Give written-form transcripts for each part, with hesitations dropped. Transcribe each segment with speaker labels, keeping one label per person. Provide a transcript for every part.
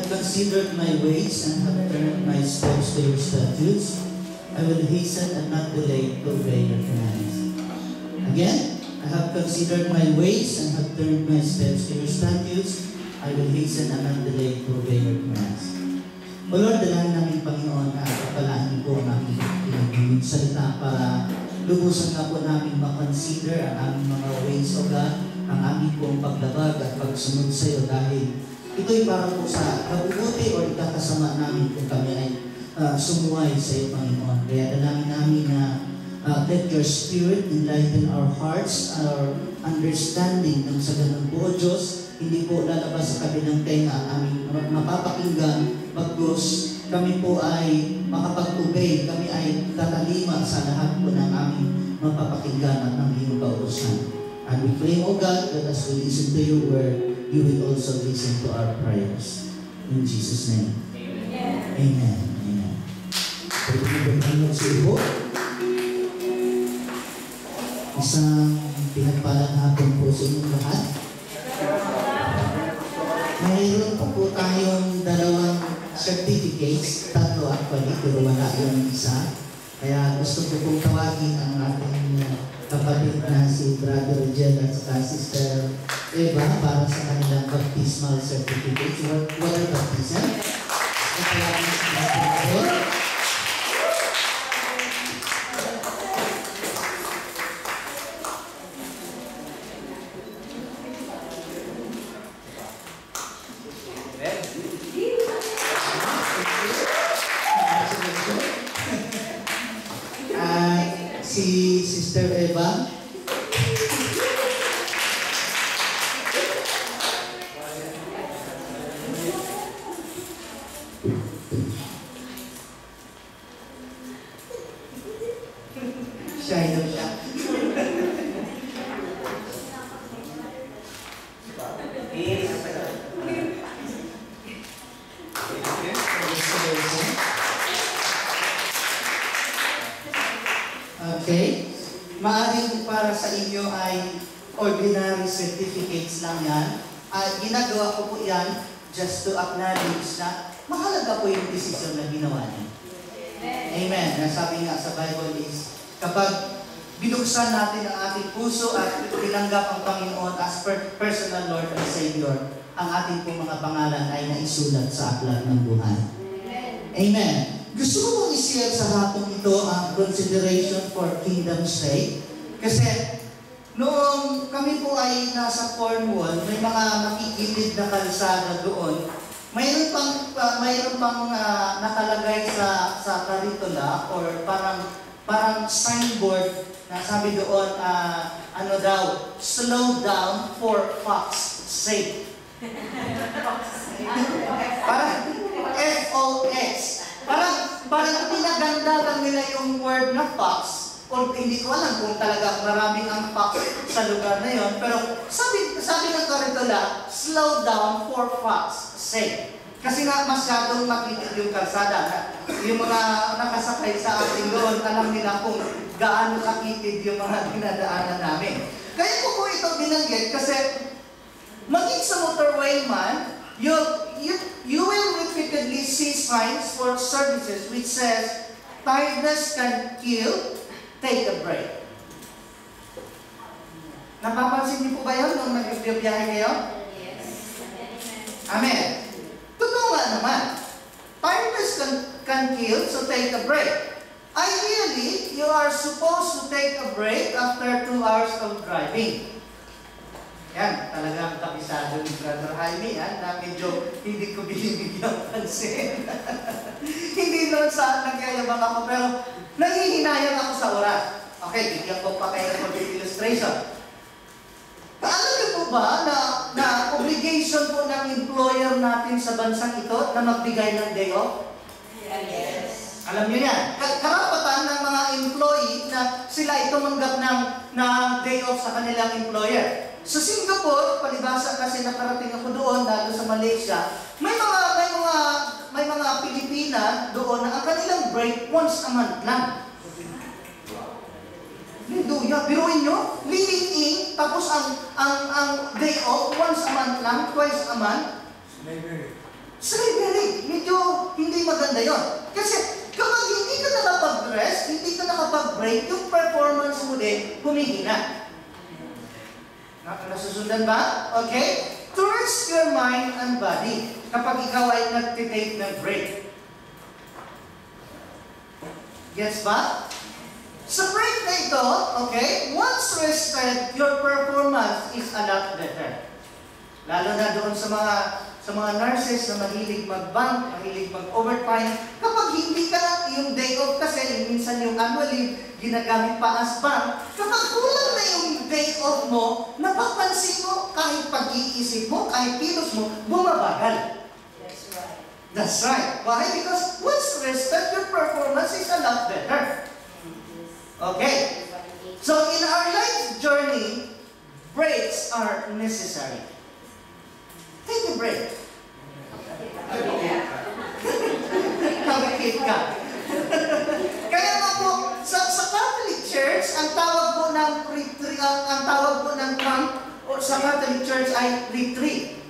Speaker 1: considered my ways and have turned my steps to your statutes. I will hasten and not delay to obey your commands. Again, I have considered my ways and have turned my steps to your statutes. I will hasten and not delay to obey your commands. O Lord, dalangin namin Panginoon na kapalain po ang aming pinagbinig salita para lubusan na po namin makonsider ang aming mga ways o God, ang aming pong paglabag at pagsunod sa iyo dahil ito'y para po sa kabubuti o ikakasama namin kung kami ay sumuway sa iyo, Panginoon. Kaya dalangin namin na let your Spirit enlighten our hearts, our understanding ng sa ganun po, O Diyos, hindi po lalabas sa kabilang tenga ang aming mapapakinggan, pagdos kami po ay makapag-obey, kami ay tatalima sa lahat po ng aming mapapakinggan at ng iyong kautusan. And we pray, O God, that as we listen to your word, you will also listen to our prayers. In Jesus' name. Amen. Amen. Amen. Pagkakabang sa iyo, isang pinagpalang hapon po sa inyong lahat. Mayroon po tayong dalawang certificates, tatlo actually, pero wala yung isa. Kaya gusto ko pong tawagin ang ating kapatid na si Brother Jed at saka Sister Eva para sa kanilang baptismal certificates. Water baptism. Si Sister Eva. Shy daw siya. Okay? Maaaring para sa inyo ay ordinary certificates lang yan. Ginagawa ko po yan just to acknowledge na mahalaga po yung decision na ginawa niyo. Amen. Sabi nga sa Bible is, kapag binuksan natin ang ating puso at tinanggap ang Panginoon as personal Lord and Savior, ang ating pong mga pangalan ay naisulat sa aklat ng buhay. Amen. Gusto ko pong i-share sa hapong ito ang consideration for kingdom's sake. Kasi noong kami po ay nasa Cornwall, may mga makikilid na kalsada doon. Mayroon pang nakalagay sa karitula or parang signboard na sabi doon, ano daw, slow down for fox sake. Parang FOX. Parang pinaganda lang nila yung word na fox. O hindi ko alam kung talaga maraming ang fox sa lugar na yon. Pero sabi ng karitula, slow down for fox sake. Kasi nga masyadong makikita yung kalsada. Yung mga nakasakay sa ating doon, alam nila kung gaano kakitid yung mga dinadaanan namin. Kaya ko po ito binanggit kasi maging sa motorway man, you will repeatedly see signs for services which says, tiredness can kill, take a break. Napapansin niyo po ba yun nung nag-biyahe kayo?
Speaker 2: Yes.
Speaker 1: Amen. Totoo nga naman. Tiredness can kill, so take a break. Ideally, you are supposed to take a break after 2 hours of driving. Yan, talagang kabisado ni Brother Jaime, na medyo hindi ko binibigyan pansin. Hindi noon sa nagyayabang ako, pero nanghihinayang ako sa oras. Okay, bigyan ko pa kayo ng illustration. Alam niyo po ba na obligation po ng employer natin sa bansang ito na magbigay ng day off?
Speaker 2: Yes.
Speaker 1: Alam niyo yan. Karapatan ng mga employee na sila tumanggap ng day off sa kanilang employer. Sa Singapore, palibasa kasi nakarating ako doon, lalo sa Malaysia, may mga Pilipina doon na ang kanilang break once a month lang. Hallelujah. Biruin nyo, living in, tapos ang day off once a month lang, twice a month. Slavery.
Speaker 3: hindi maganda yon. Kasi kapag hindi ka nakapag-rest, hindi ka nakapag-break, yung performance mo din humihina. Nasusundan ba? Okay? To rest your mind and body kapag ikaw ay nag-take ng break. Gets ba? Sa break na ito, okay, once rested, your performance is a lot better. Lalo na doon sa mga nurses na mahilig mag-bank, mahilig mag-overtime. Kapag hindi ka, yung day off kasi, minsan yung annual leave, ginagamit pa as bank. Kapag kulang na yung day off mo, napapansin mo, kahit pag-iisip mo, kahit kilos mo, bumabagal.
Speaker 2: That's right.
Speaker 3: That's right. Why? Because once rested, your performance is a lot better. Okay. So in our life journey, breaks are necessary. Take a break. Nakikit ka. Kaya nga po, sa Catholic Church, ang tawag po ng retreat, ang tawag po ng camp o sa Catholic Church ay retreat.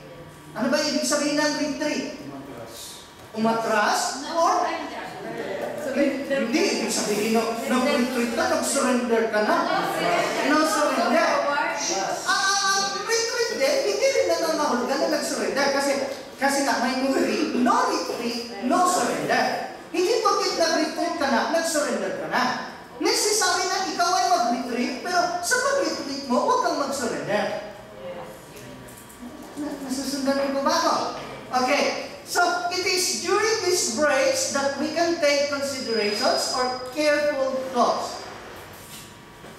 Speaker 3: Ano ba ibig sabihin ng retreat? Umatras? Or hindi ibig sabihin nag-retreat ka, nag-surrender ka na. No surrender. Retreat din, hindi rin nanamahol ka na nag-surrender. Kasi nga may movie, no retreat, no surrender. Hindi pagkit nag-retreat ka na, nag-surrender ka na. Necessary na ikaw ay mag-retreat, pero sa pag-retreat mo, huwag kang mag-surrender. Nasusundan mo ba ako? Okay. So, it is during these breaks that we can take considerations or careful thoughts.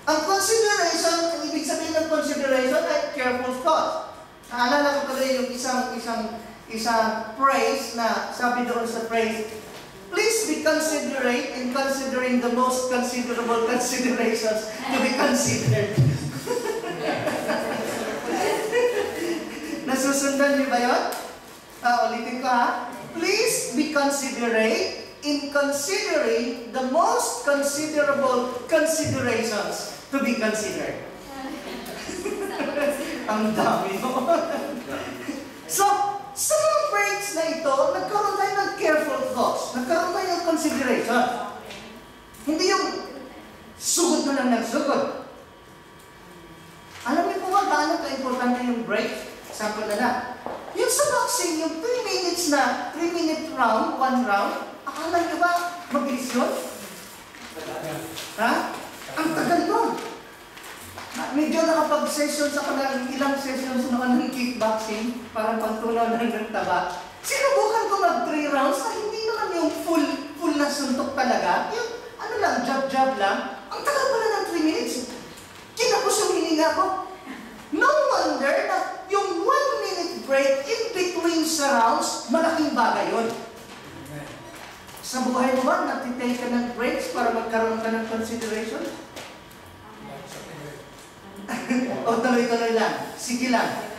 Speaker 3: Ang consideration, ang ibig sabihin ng consideration ay careful thoughts. Naalala ko tuloy yung isang phrase na sabi doon sa phrase, please be considerate in considering the most considerable considerations to be considered. Nasusundan niyo ba yun? Ulitin ko ha. Please be considerate in considering the most considerable considerations to be considered. Ang dami mo. So, sa mga breaks na ito, nagkaroon tayo ng careful thoughts. Nagkaroon tayo ng consideration. Hindi yung sugod na lang ng sugod. Alam niyo po ba gaano ka-importante yung break? Example na lang. Yung sa boxing, yung 3 minutes na, 3-minute round, 1 round, akala niyo ba mabilis yun? Ha? Ang tagal nun. Medyo nakapag-sessions ako ng ilang sessions naman ng kickboxing, parang pagtunaw na ng taba. Sinubukan ko mag 3 rounds na hindi naman yung full na suntok talaga. Yung ano lang, jab-jab lang. Ang tagal pala ng 3 minutes. Kinapos yung hininga ko. No wonder na yung 1-minute break in between sa rounds, malaking bagay yun. Sa buhay mo ba, natitake ka ng breaks para magkaroon ka ng consideration? O tuloy-tuloy lang. Sige lang.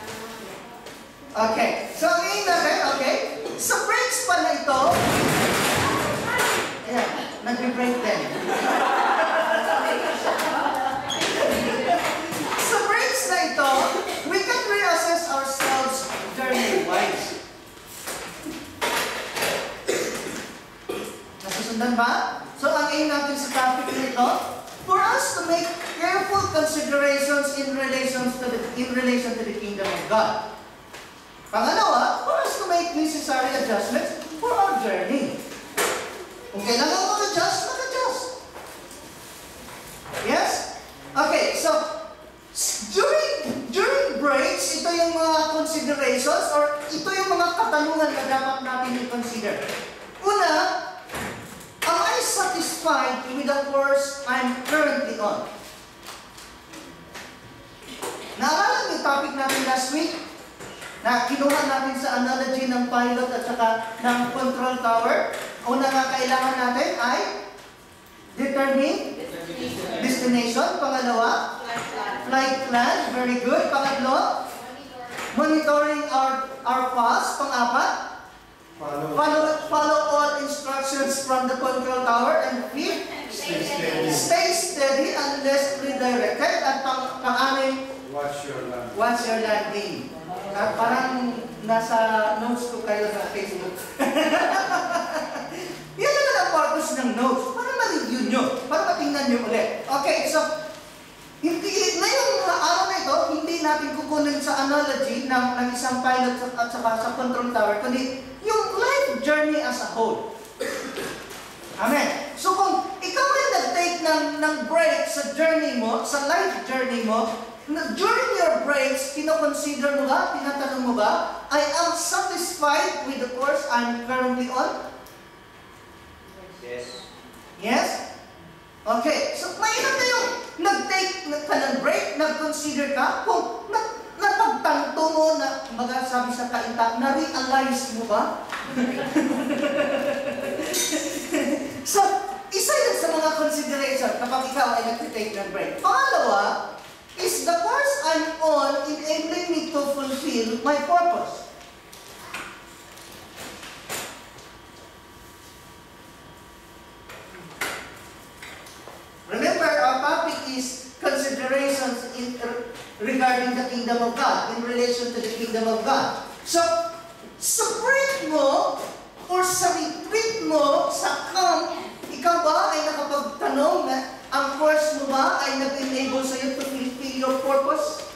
Speaker 3: Okay. So, ngayon natin, okay? Sa breaks pala ito, ayan, nag-break din. Sa breaks na ito, we can reassess ourselves journey-wise. Nasusundan ba? So, ang aim natin sa topic nito, for us to make careful considerations in relation to the kingdom of God. Pangalawa, for us to make necessary adjustments for our journey. Kung kailangan mo mag-adjust, mag-adjust. Yes? Okay, so during breaks, ito yung mga considerations or ito yung mga katanungan na dapat natin i-consider. Una, am I satisfied with the course I'm currently on? Naalala yung topic natin last week na kinuha natin sa analogy ng pilot at saka ng control tower. Una nga kailangan natin ay determine destination. Pangalawa, flight plan. Very good. Pangatlo, monitoring our path. Pang-apat, follow all instructions from the control tower. And fifth, stay steady unless redirected. At pang-anim, watch your landing. Parang nasa notes ko kayo sa Facebook. notes para ma-review nyo, para matingnan nyo ulit. Okay, so, ngayong araw na ito, hindi natin kukunin sa analogy ng isang pilot at saka sa control tower, kundi yung life journey as a whole. Amen. So kung ikaw ay nag-take ng break sa journey mo, sa life journey mo, during your breaks, kinoconsider mo ba, tinatanong mo ba, I am satisfied with the course I'm currently on?
Speaker 2: Yes.
Speaker 3: Yes? Okay. So mainam na yung nag-take ka ng break, nag-consider ka, kung napagtanto mo na, kumbaga sabi sa kainta, na-realize mo ba? So, isa yun sa mga consideration kapag ikaw ay nag-take ng break. Pangalawa, is the course I'm on enabling me to fulfill my purpose? Remember, our topic is considerations regarding the kingdom of God, in relation to the kingdom of God. So, sa break mo, or sa retreat mo, sa camp, ikaw ba ay nakapagtanong na ang course mo ba ay nag-enable sa iyo to fulfill your purpose?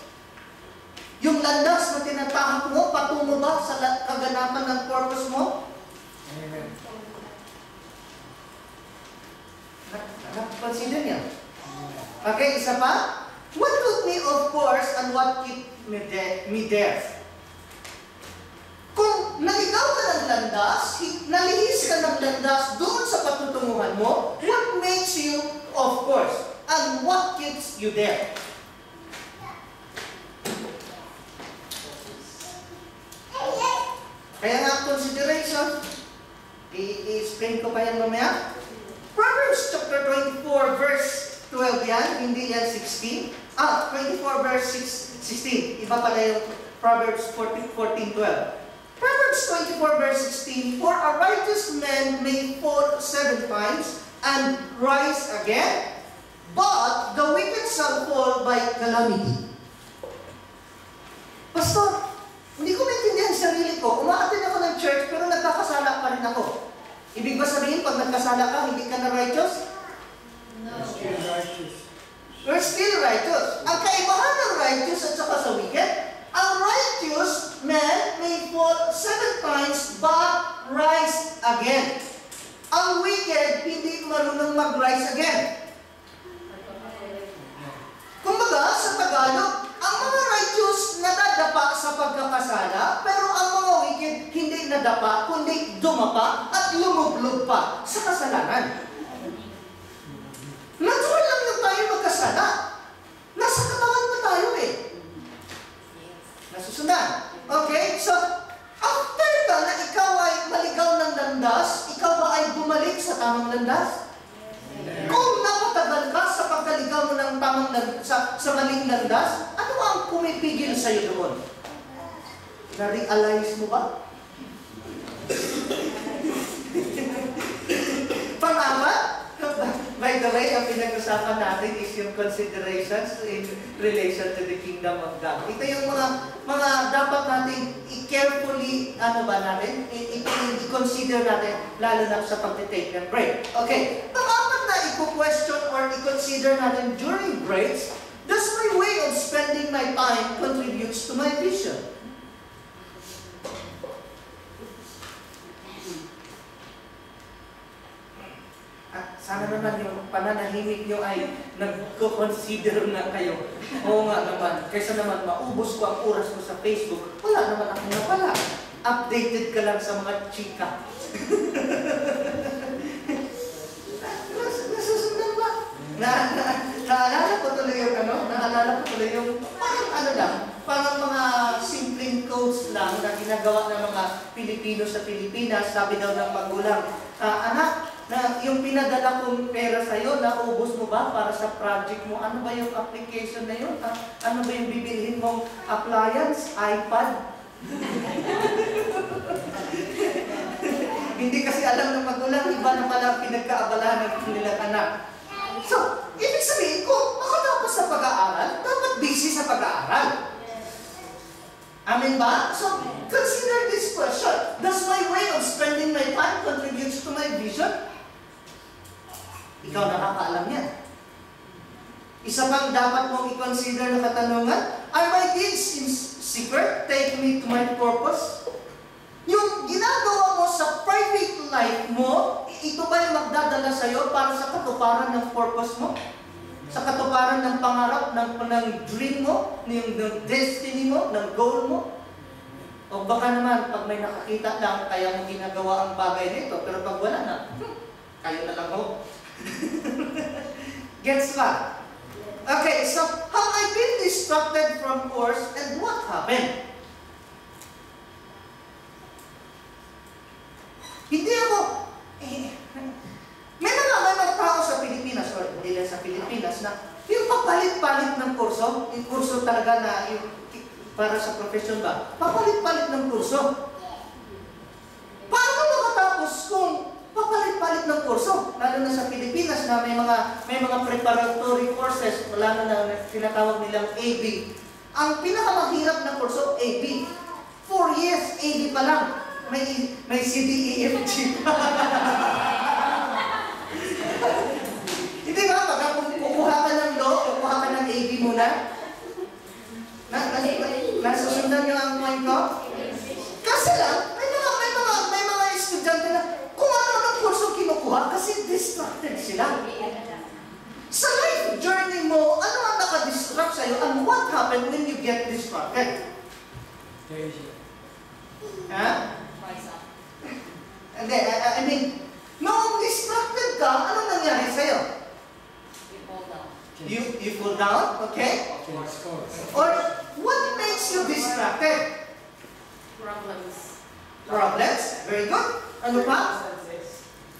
Speaker 3: Yung landas na tinatahak mo, patungo ba sa kaganapan ng purpose mo?
Speaker 2: Amen.
Speaker 3: Consider niya. Okay, isa pa? What took me off course and what kept me there? Kung naligaw ka ng landas, nalihis ka ng landas doon sa patutunguhan mo, what makes you off course? And what keeps you there? Kaya nga, consideration, i-explain ko pa yan mamaya. Proverbs chapter 24 verse 12 yan, hindi yan 16. 24 verse 16. Iba pala yung Proverbs 14:12. Proverbs 24 verse 16, for a righteous man may fall 7 times and rise again, but the wicked shall fall by calamity. Pastor, hindi ko maintindihan sarili ko. Umaattend ako ng church pero nagkakasala pa rin ako. Ibig ba sabihin, pag nagkasala ka, hindi ka na righteous?
Speaker 2: No. Still righteous.
Speaker 3: We're still righteous. Ang kaibahan ng righteous at saka sa wicked, ang righteous man may fall 7 times but rise again. Ang wicked, hindi marunong mag-rise again. Kumbaga, sa Tagalog, ang mga righteous nadadapa sa pagkakasala, pero ang mga wicked hindi nadapa, kundi dumapa at lumublog pa sa kasalanan. Natural lang yung tayo magkasala. Nasa katawan pa tayo eh. Nasusundan. Okay? So, after ka na ikaw ay maligaw ng landas, ikaw ba ay bumalik sa tamang landas? Kung napatagal ka sa pagkaligaw mo ng tamang landas, sa maling landas, ano ang pumipigil sa iyo doon? Na-realize mo ba? Pang-apat, by the way, ang pinag-usapan natin is yung considerations in relation to the kingdom of God. Ito yung mga dapat natin i-carefully, i-consider natin, lalo na sa pag-take ng break. Okay, pang-apat na i-question or i-consider natin during breaks, does my way of spending my time contributes to my vision? Sana naman yung pananahimik nyo ay nag-consider na kayo. Oo nga naman. Kaysa naman maubos ko ang oras ko sa Facebook, wala naman ako na pala. Updated ka lang sa mga chika. Nasusundan ba? Naalala ko tuloy yung parang mga simpleng codes lang na ginagawa ng mga Pilipino sa Pilipinas. Sabi daw ng magulang, anak, na yung pinadala kong pera sa'yo, naubos mo ba para sa project mo? Ano ba yung application na yun? Ano ba yung bibilhin mong appliance? iPad? Hindi kasi alam ng magulang, iba na pala pinagkaabalahan ng kanilang anak. So, ibig sabihin, kung makatapos sa pag-aaral, dapat busy sa pag-aaral. Amen ba? So, consider this question. Does my way of spending my time contribute to my vision? Ikaw nakakaalam yan. Isa pang dapat mong i-consider na katanungan, are my deeds in secret take me to my purpose? Yung ginagawa mo sa private life mo, ito ba yung magdadala sa'yo para sa katuparan ng purpose mo? Sa katuparan ng pangarap, ng dream mo, ng destiny mo, ng goal mo? O baka naman, pag may nakakita lang, kaya mo ginagawa ang bagay nito, pero pag wala na, kayo na lang ho. Gets ba? Okay, so, have I been distracted from course, and what happened? Hindi ako, may mga tao sa Pilipinas, or hindi lang sa Pilipinas, na yung papalit-palit ng kurso, yung kurso talaga na yung para sa profession ba, papalit-palit ng kurso. Paano makatapos kung papalit-palit ng kurso? Lalo na sa Pilipinas na may mga preparatory courses, wala na tinatawag nilang AB. Ang pinakamahirap na kurso, AB. 4 years, AB pa lang. May CDEFG pa. Hindi ba? Pagka kukuha ka ng law, kukuha ka ng AB muna. Nasusundan niyo ang point ko? Kasi lang, may mga estudyante na kung ano-anong kurso kinukuha kasi distracted sila. Sa life journey mo, ano ang nakadistract sa'yo and what happened when you get distracted? Ha? Hindi, I mean, noong distracted ka, ano nangyari sa'yo? You fall down, okay? Or what makes you distracted? Problems. Very good. Ano pa?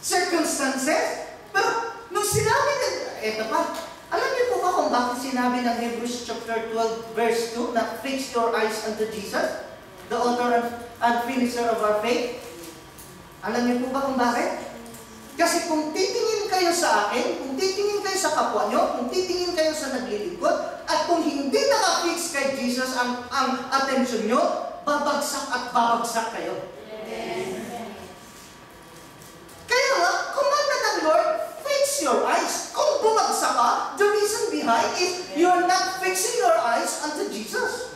Speaker 3: Circumstances. Pero nung sinabi ito pa, alam niyo po ba kung bakit sinabi ng Hebrews chapter 12 verse 2 na fix your eyes unto Jesus, the author and finisher of our faith? Alam niyo po ba kung bakit? Kasi kung titingin kayo sa akin, kung titingin kayo sa kapwa nyo, kung titingin kayo sa naglilingkod, at kung hindi nakafix kay Jesus ang atensyon nyo, babagsak at babagsak kayo. Kaya nga, commanded ng Lord, fix your eyes. Kung bumagsak ka, the reason behind is you're not fixing your eyes unto Jesus.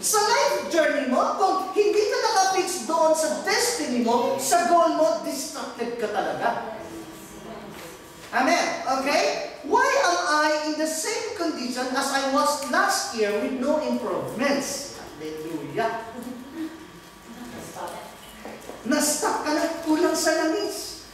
Speaker 3: Sa life journey mo, kung hindi ka nakafix doon sa destiny mo, sa goal mo, distracted ka talaga. Amen. Okay? Why am I in the same condition as I was last year with no improvements? Hallelujah. Na-stuck ka na, kulang sa langis.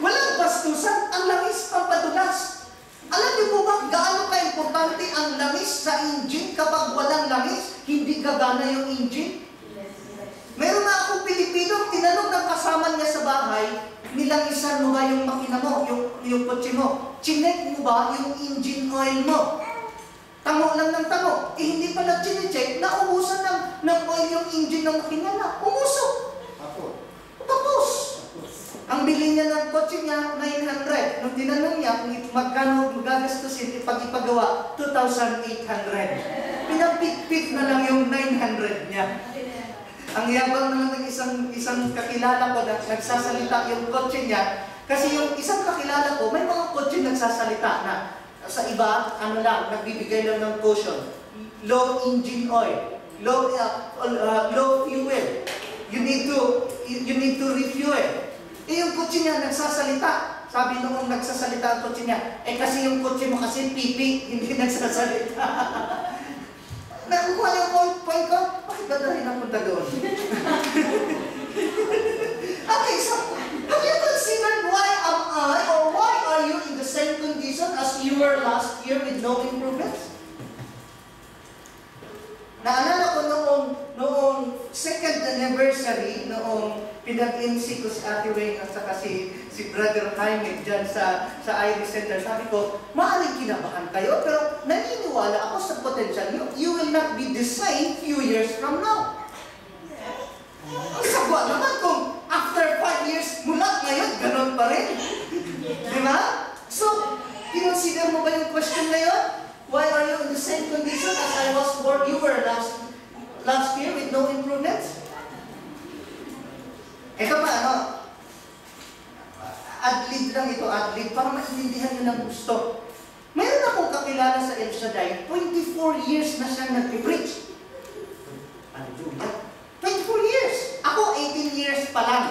Speaker 3: Walang bastusan, ang langis pampadulas. Alam niyo po ba gaano ka-importante ang langis sa engine? Kapag walang langis, hindi gagana yung engine? Meron na akong Pilipino, tinanong ng kasama niya sa bahay, nilangisan mo ba yung makina mo, yung kotse mo? Chinek mo ba yung engine oil mo? Tamo lang ng tamo. Hindi pa nag-chinecheck, naubusan ng oil yung engine ng makina na. Umusok. Tapos. Ang bili niya ng kotse niya, 900. Nung tinanong niya kung magkano magagastusin pag ipagawa, 2,800. Pinapit-pit na lang yung 900 niya. Ang yabang naman ng isang kakilala ko na nagsasalita yung kotse niya, kasi yung isang kakilala ko, may mga kotse nagsasalita na sa iba, ano lang, nagbibigay lang ng caution. Low engine oil, low fuel. You need to refuel. Yung kotse niya nagsasalita. Sabi noong nagsasalita ang kotse niya, kasi yung kotse mo kasi pipi, hindi nagsasalita. Nakukuha yung point ko, bakit ba dahil napunta doon? Okay, so, have you considered why am I, or why are you in the same condition as you were last year with no improvements? Naalala ko noong second anniversary, noong pinag-MC ko si Ate Wayne at saka si Brother Jaime dyan sa Ivy Center, sabi ko, maaaring kinabahan kayo, pero naniniwala ako sa potential nyo. You will not be the same few years from now. Ang sagwa naman kung after 5 years mula ngayon, ganun pa rin. Di ba? So, consider mo ba yung question na yun? Why are you in the same condition as I was where you were last year with no improvements? Ito pa, ano, ad-lib lang ito, ad-lib, para maintindihan nyo ng gusto. Meron akong kakilala sa El Shaddai, 24 years na siya nag-preach. Hallelujah. 24 years. Ako, 18 years pa lang.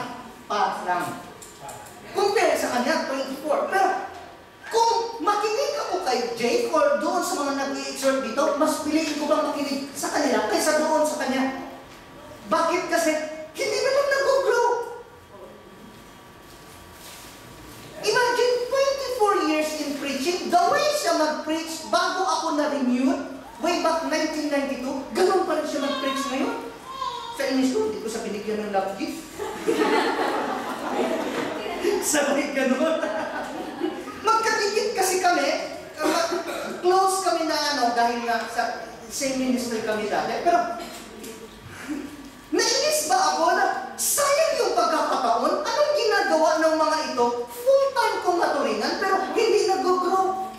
Speaker 3: Compare sa kanya, 24. Pero, kung makinig ako kay Jake or doon sa mga nag-i-exhort dito, mas piliin ko bang makinig sa kanila kaysa doon sa kanya. Bakit? Kasi, hindi naman nag-grow. Imagine, 24 years in preaching, the way siya mag-preach bago ako na-renewed, way back 1992, ganun pa rin siya mag-preach ngayon. Sa English ko, hindi ko sa binigyan ng love gift. Sabay ganun. Magkadikit kasi kami, close kami na ano, dahil nga sa same ministry kami dati. Pero, nainis ba ako na sayang yung pagkakataon? Anong ginagawa ng mga ito? Full-time kong maturingan, pero hindi nag-grow.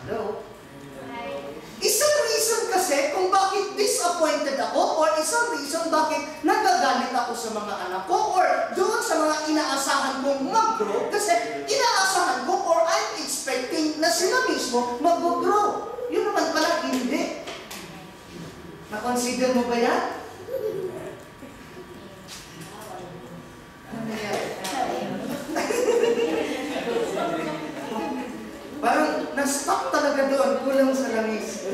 Speaker 3: Hello? Isang reason kasi kung bakit disappointed ako or isang reason bakit nagagalit ako sa mga anak ko or doon sa mga inaasahan kong mag-grow kasi inaasahan ko or I'm expecting na sila mismo mag-grow. Yun naman pala, hindi. Na-consider mo ba yan? Ano na yan? Parang na-stop talaga doon, kulang sa langis.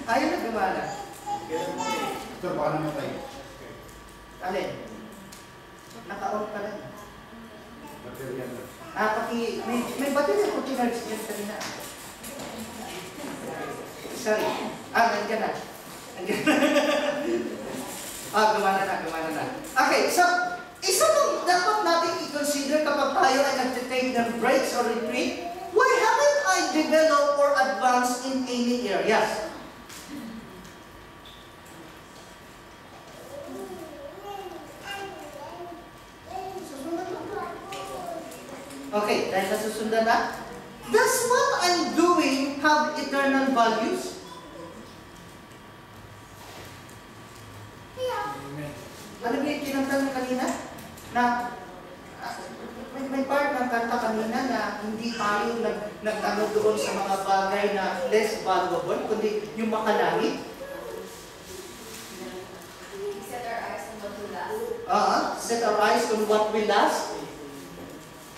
Speaker 3: Ayaw na gumana.
Speaker 2: Ito, baka namatay.
Speaker 3: Alin? Naka-off pa lang.
Speaker 2: Material na.
Speaker 3: May battery ako chinarge dyan kanina. Sorry. Nandiyan na. Gumana na. Okay, so, isa nung dapat natin i-consider kapag tayo ay nag-take ng breaks or retreat, why haven't I developed or advanced in any areas? Okay, dahil nasusundan na. Does what I'm doing have eternal values? Ano ba yung kinanta mo kanina? Na may part ng kanta kanina na hindi tayo nag-ano doon sa mga bagay na less valuable, kundi yung makalangit.
Speaker 4: Set our eyes on what will last.
Speaker 3: Set our eyes on what will last.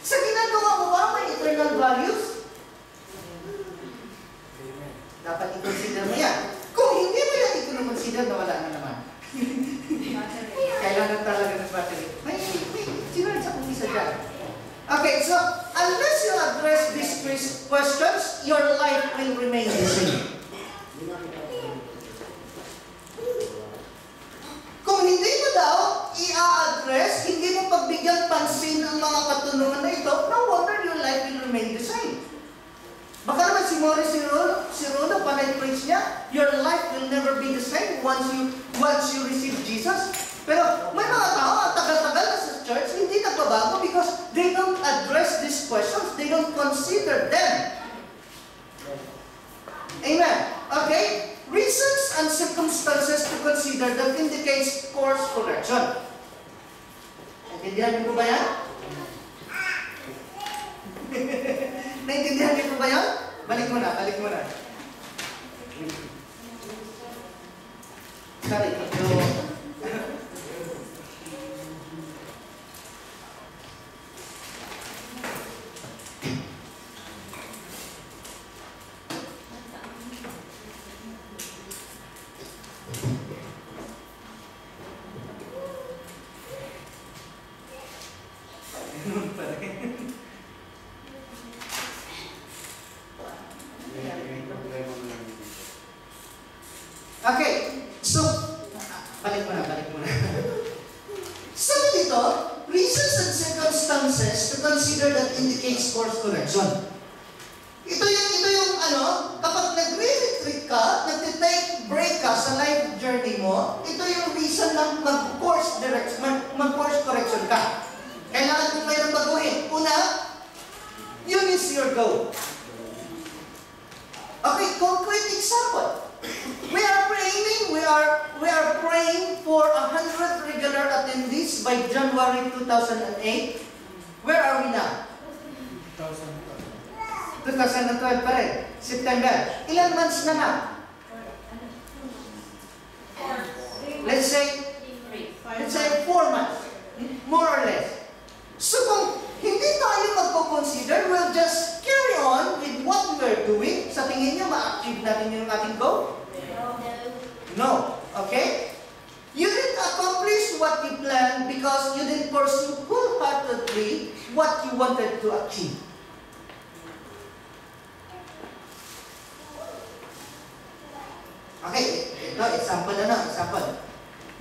Speaker 3: Sa ginagawa mo ba may eternal values? Dapat i-consider mo yan. Kung hindi mo yan i-consider, nawala na naman. Kailangan talaga ng battery. May sinunod sa kung isa dyan. Okay, so unless you address these questions, your life will remain the same. Kung hindi mo daw i-address, hindi mo pagbigyan pansin ang mga katunungan na ito, no wonder your life will remain the same. Baka naman si Morris Cirulo, panay preach niya, your life will never be the same once you receive Jesus. Pero may mga tao, ang tagal-tagal na sa church, hindi nagbabago because they don't address these questions, they don't consider them. Amen. Okay? Reasons and circumstances to consider that indicates course correction. Naintindihan niyo po ba yan? Naintindihan niyo po ba yan? Balik mo na. Sorry, okay, so, balik mo na. Sabi dito, reasons and circumstances to consider that indicates course correction. Ito yung kapag nagre-retreat ka, nagtitake break ka sa life journey mo, ito yung reason na mag-course correction ka. Kailangan kung mayroong baguhin. Una, yun is your goal. Okay, concrete example. We are praying praying for 100 regular attendees by January 2008. Where are we now? 2012 pa rin. September. Ilan months na na? Let's say 4 months. More or less. So kung hindi tayo magpo-consider, we'll just carry on with what we're doing. Sa tingin niyo, ma-achieve natin yung ating goal? No. Okay? You didn't accomplish what you planned because you didn't pursue wholeheartedly what you wanted to achieve. Okay, ito, example na, example.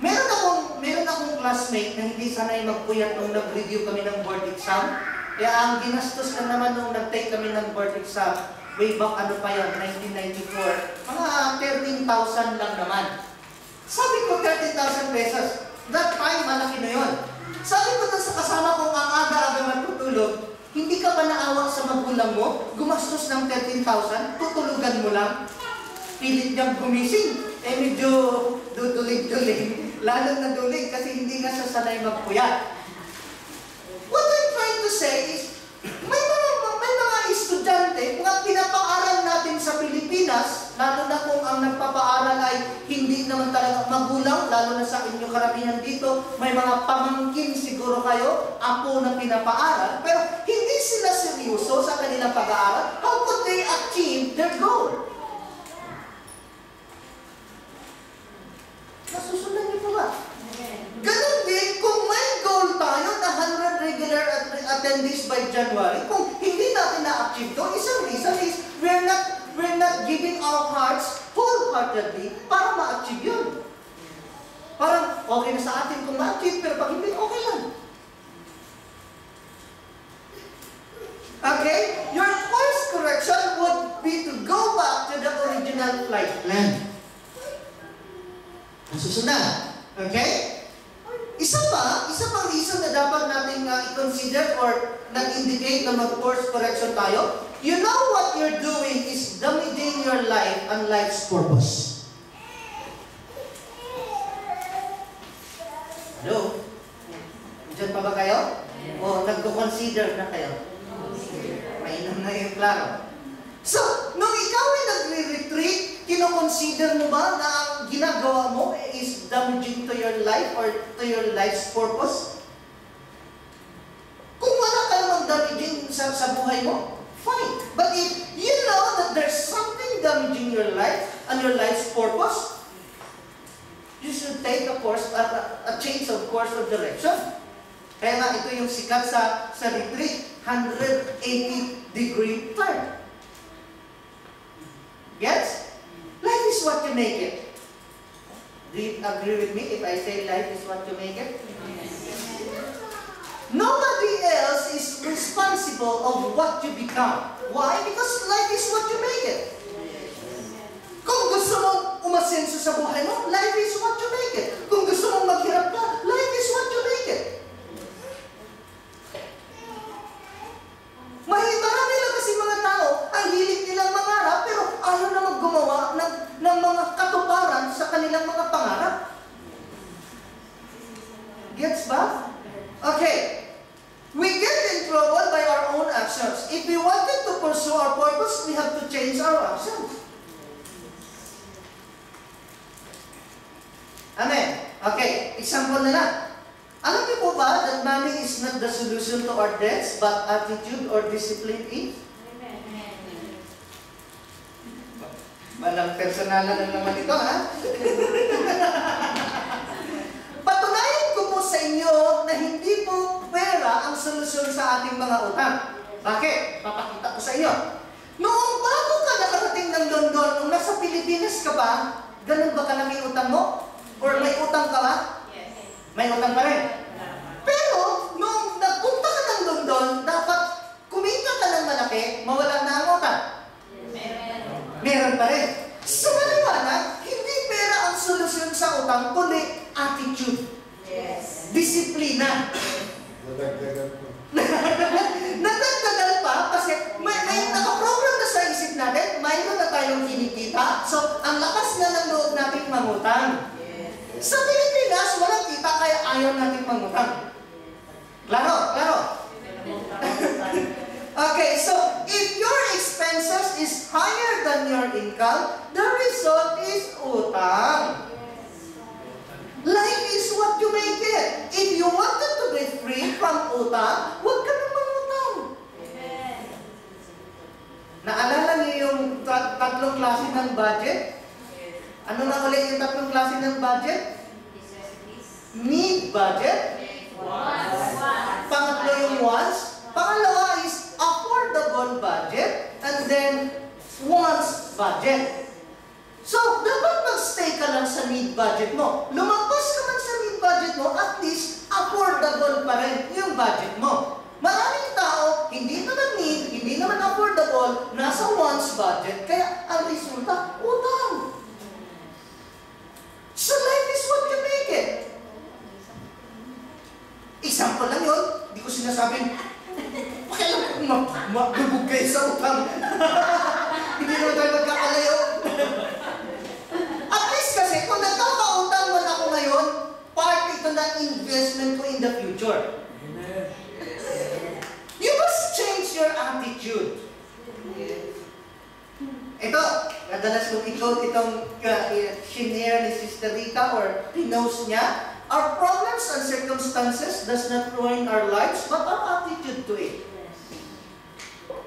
Speaker 3: Meron akong classmate na hindi sanay magpuyat nung nag-review kami ng board exam. Kaya ang ginastos na naman nung nag-take kami ng board exam, way back 1994, mga 13,000 lang naman. Sabi ko 13,000 pesos. That time, malaki na yun. Sabi ko dun sa kasama kong ang aga-aga matutulog, hindi ka ba naawa sa magulang mo? Gumastos ng 13,000, tutulugan mo lang. Pilit niyang gumising. Medyo dudulig-dulig. Lalong nadulig kasi hindi nga siya sanay magpuyat. What I'm trying to say is, may mga estudyante, mga pinapaaral natin sa Pilipinas, lalo na kung ang nagpapaaral ay hindi naman talaga magulang, lalo na sa inyo karamihan dito, may mga pamangkin siguro kayo, apo na pinapaaral, pero hindi sila seryoso sa kanilang pag-aaral. How could they achieve their goal? Nasusundan niyo po ba? Ganun din, kung may goal tayo na 100 regular attendees by January, kung hindi natin na-achieve to, isang reason is we're not giving our hearts wholeheartedly para ma-achieve yun. Parang okay na sa atin kung ma-achieve, pero pag hindi, okay lang. Okay? Your course correction would be to go back to the original flight plan. Nasusundan. Okay? Isa pang reason na dapat natin i-consider or nag-indicate na mag-course correction tayo, you know what you're doing is damaging your life and life's purpose. Hello? Diyan pa ba kayo? O nagko-consider na kayo? Mainam na yung klaro. So, nung ikaw ay nagre-retreat, kino-consider mo ba na ang ginagawa mo is damaging to your life or to your life's purpose? Kung wala ka namang damaging sa buhay mo, fine. But if you know that there's something damaging your life and your life's purpose, you should take a change of course of direction. Kaya nga, ito yung sikat sa retreat, 180-degree turn. Yes? Life is what you make it. Do you agree with me if I say life is what you make it? Nobody else is responsible of what you become. Why? Because life is what you make it. Kung gusto mong umasenso sa buhay mo, life is what you make it. Kung gusto mong maghirap ka, life is what you make it. Marami lang kasi mga tao, ang hilig nilang mangarap, pero ayaw na maggumawa ng mga katuparan sa kanilang mga pangarap. Gets ba? Okay. We get in trouble by our own actions. If we wanted to pursue our purpose, we have to change our actions. Amen. Okay. Example na lang. Alam niyo po ba that money is not the solution to our debts, but attitude or discipline is? Walang personalan na naman ito, ha? Patunayan ko po sa inyo na hindi po pera ang solusyon sa ating mga utang. Bakit? Papakita ko sa inyo. Noong bago ka nakarating ng London, nung nasa Pilipinas ka ba, ganun ba kalaki utang mo? Or may utang ka ba? May utang pa rin. Pero, nung nagpunta ka ng London, dapat kumita ka ng malaki, mawala na ang utang. Meron pa rin. Sa maliwanag, hindi pera ang solusyon sa utang, kundi attitude. Disiplina. Nadagdagan pa kasi may nakaprogram na sa isip natin, mayroon na tayong kinikita, so ang lakas na ng loob natin mangutang. Sabi ayaw natin mangutang. Klaro? Klaro? Okay, so if your expenses is higher than your income, the result is utang. Life is what you make it. If you wanted to be free from utang, huwag ka na mangutang. Naalala niyo yung tatlong klase ng budget? Ano na ulit yung tatlong klase ng budget? Need budget. Pangatlo yung wants. Pangalawa is affordable budget. And then, wants budget. So, dapat mag-stay ka lang sa need budget mo. Lumagpas ka man sa need budget mo, at least affordable pa rin yung budget mo. Maraming tao, hindi naman need, hindi naman affordable, nasa wants budget, kaya ang resulta, utang. So, life is what you make it. Example lang yun, hindi ko sinasabing, pakialam ko magbubog kayo sa utang. Hindi naman tayo magkakalayo. At least kasi, kung nagkakautang man ako ngayon, part ito ng investment ko in the future. You must change your attitude. Ito, madalas kong i-quote itong shinare ni Sister Rita or pinost niya. Our problems and circumstances does not ruin our lives, but our attitude to it.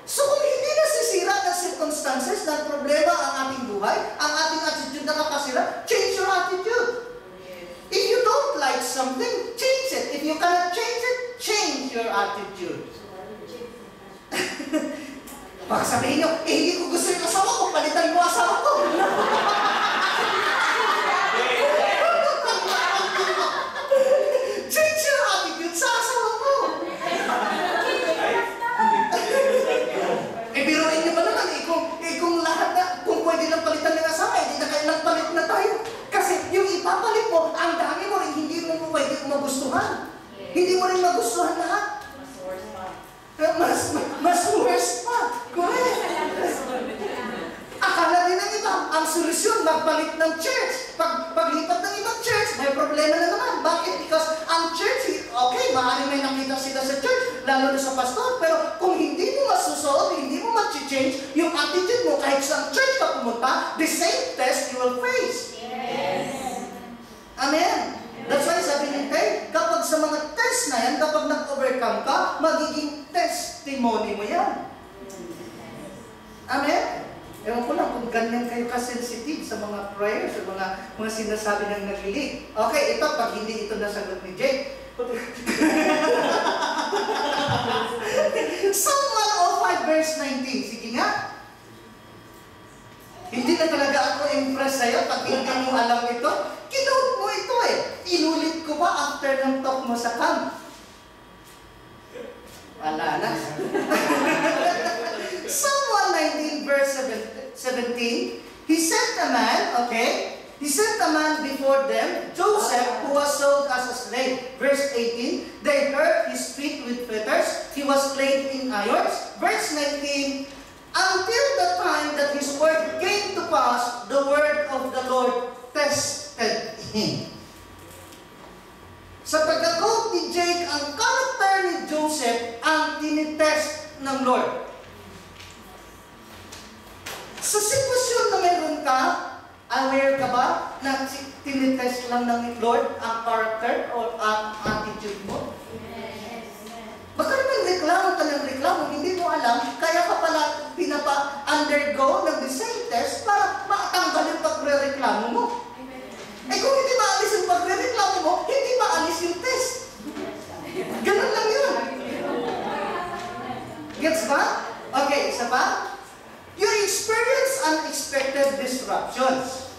Speaker 3: So kung hindi nasisira ng circumstances, ng problema ang ating buhay, ang ating attitude na nakasira, change your attitude. If you don't like something, change it. If you cannot change it, change your attitude. Baka sabihin nyo, hindi ko gusto yung asawa ko, palitan mo asawa ko. Change your attitude sa asawa mo. Biruin nyo ba naman, kung lahat na, kung pwede lang palitan ng asawa, hindi na kailang palit na tayo. Kasi yung ipapalit mo, ang dami mo rin, hindi mo pwede magustuhan. Hindi mo rin magustuhan lahat. Mas worse pa. Correct. Akala din ng iba, ang solusyon, magpalit ng church. Paglipat ng ibang church, may problema na naman. Bakit? Because ang church, okay, maaaring may nakita sila sa church, lalo na sa pastor, pero kung hindi mo masusolve, hindi mo ma-change yung attitude mo, kahit sa church ka pumunta, the same test you will face. Yes. Amen. That's why sabi ni Tay, kapag sa mga test na yan, kapag nag-overcome ka, magiging testimony mo yan. Amen? Ewan ko lang kung ganyan kayo ka-sensitive sa mga prayers, sa mga sinasabi ng nagilig. Okay, ito, pag hindi ito nasagot ni Jake. Psalm 105 verse 19. Sige nga. Hindi na talaga ako impressed sa'yo pag hindi mo alam ito. Kinote mo ito eh. Inulit ko ba after ng talk mo sa camp? Wala na. Psalm 119 verse 17, he sent a man, okay? He sent a man before them, Joseph, who was sold as a slave. Verse 18, they hurt his feet with fetters. He was laid in irons. Verse 19, until the time that his word came to pass, the word of the Lord tested him. Sa pagkakot ni Jake, ang character ni Joseph ang tinitest ng Lord. Sa sitwasyon na meron ka, aware ka ba na tinitest lang ng Lord ang character o ang attitude mo? Baka naman reklamo ka ng reklamo, hindi mo alam, kaya ka pala pinapa-undergo ng the same test para matanggal yung pagre-reklamo mo. Eh kung hindi maalis yung pagre-reklamo mo, hindi maalis yung test. Ganun lang yun. Gets ba? Okay, isa pa? You experience unexpected disruptions.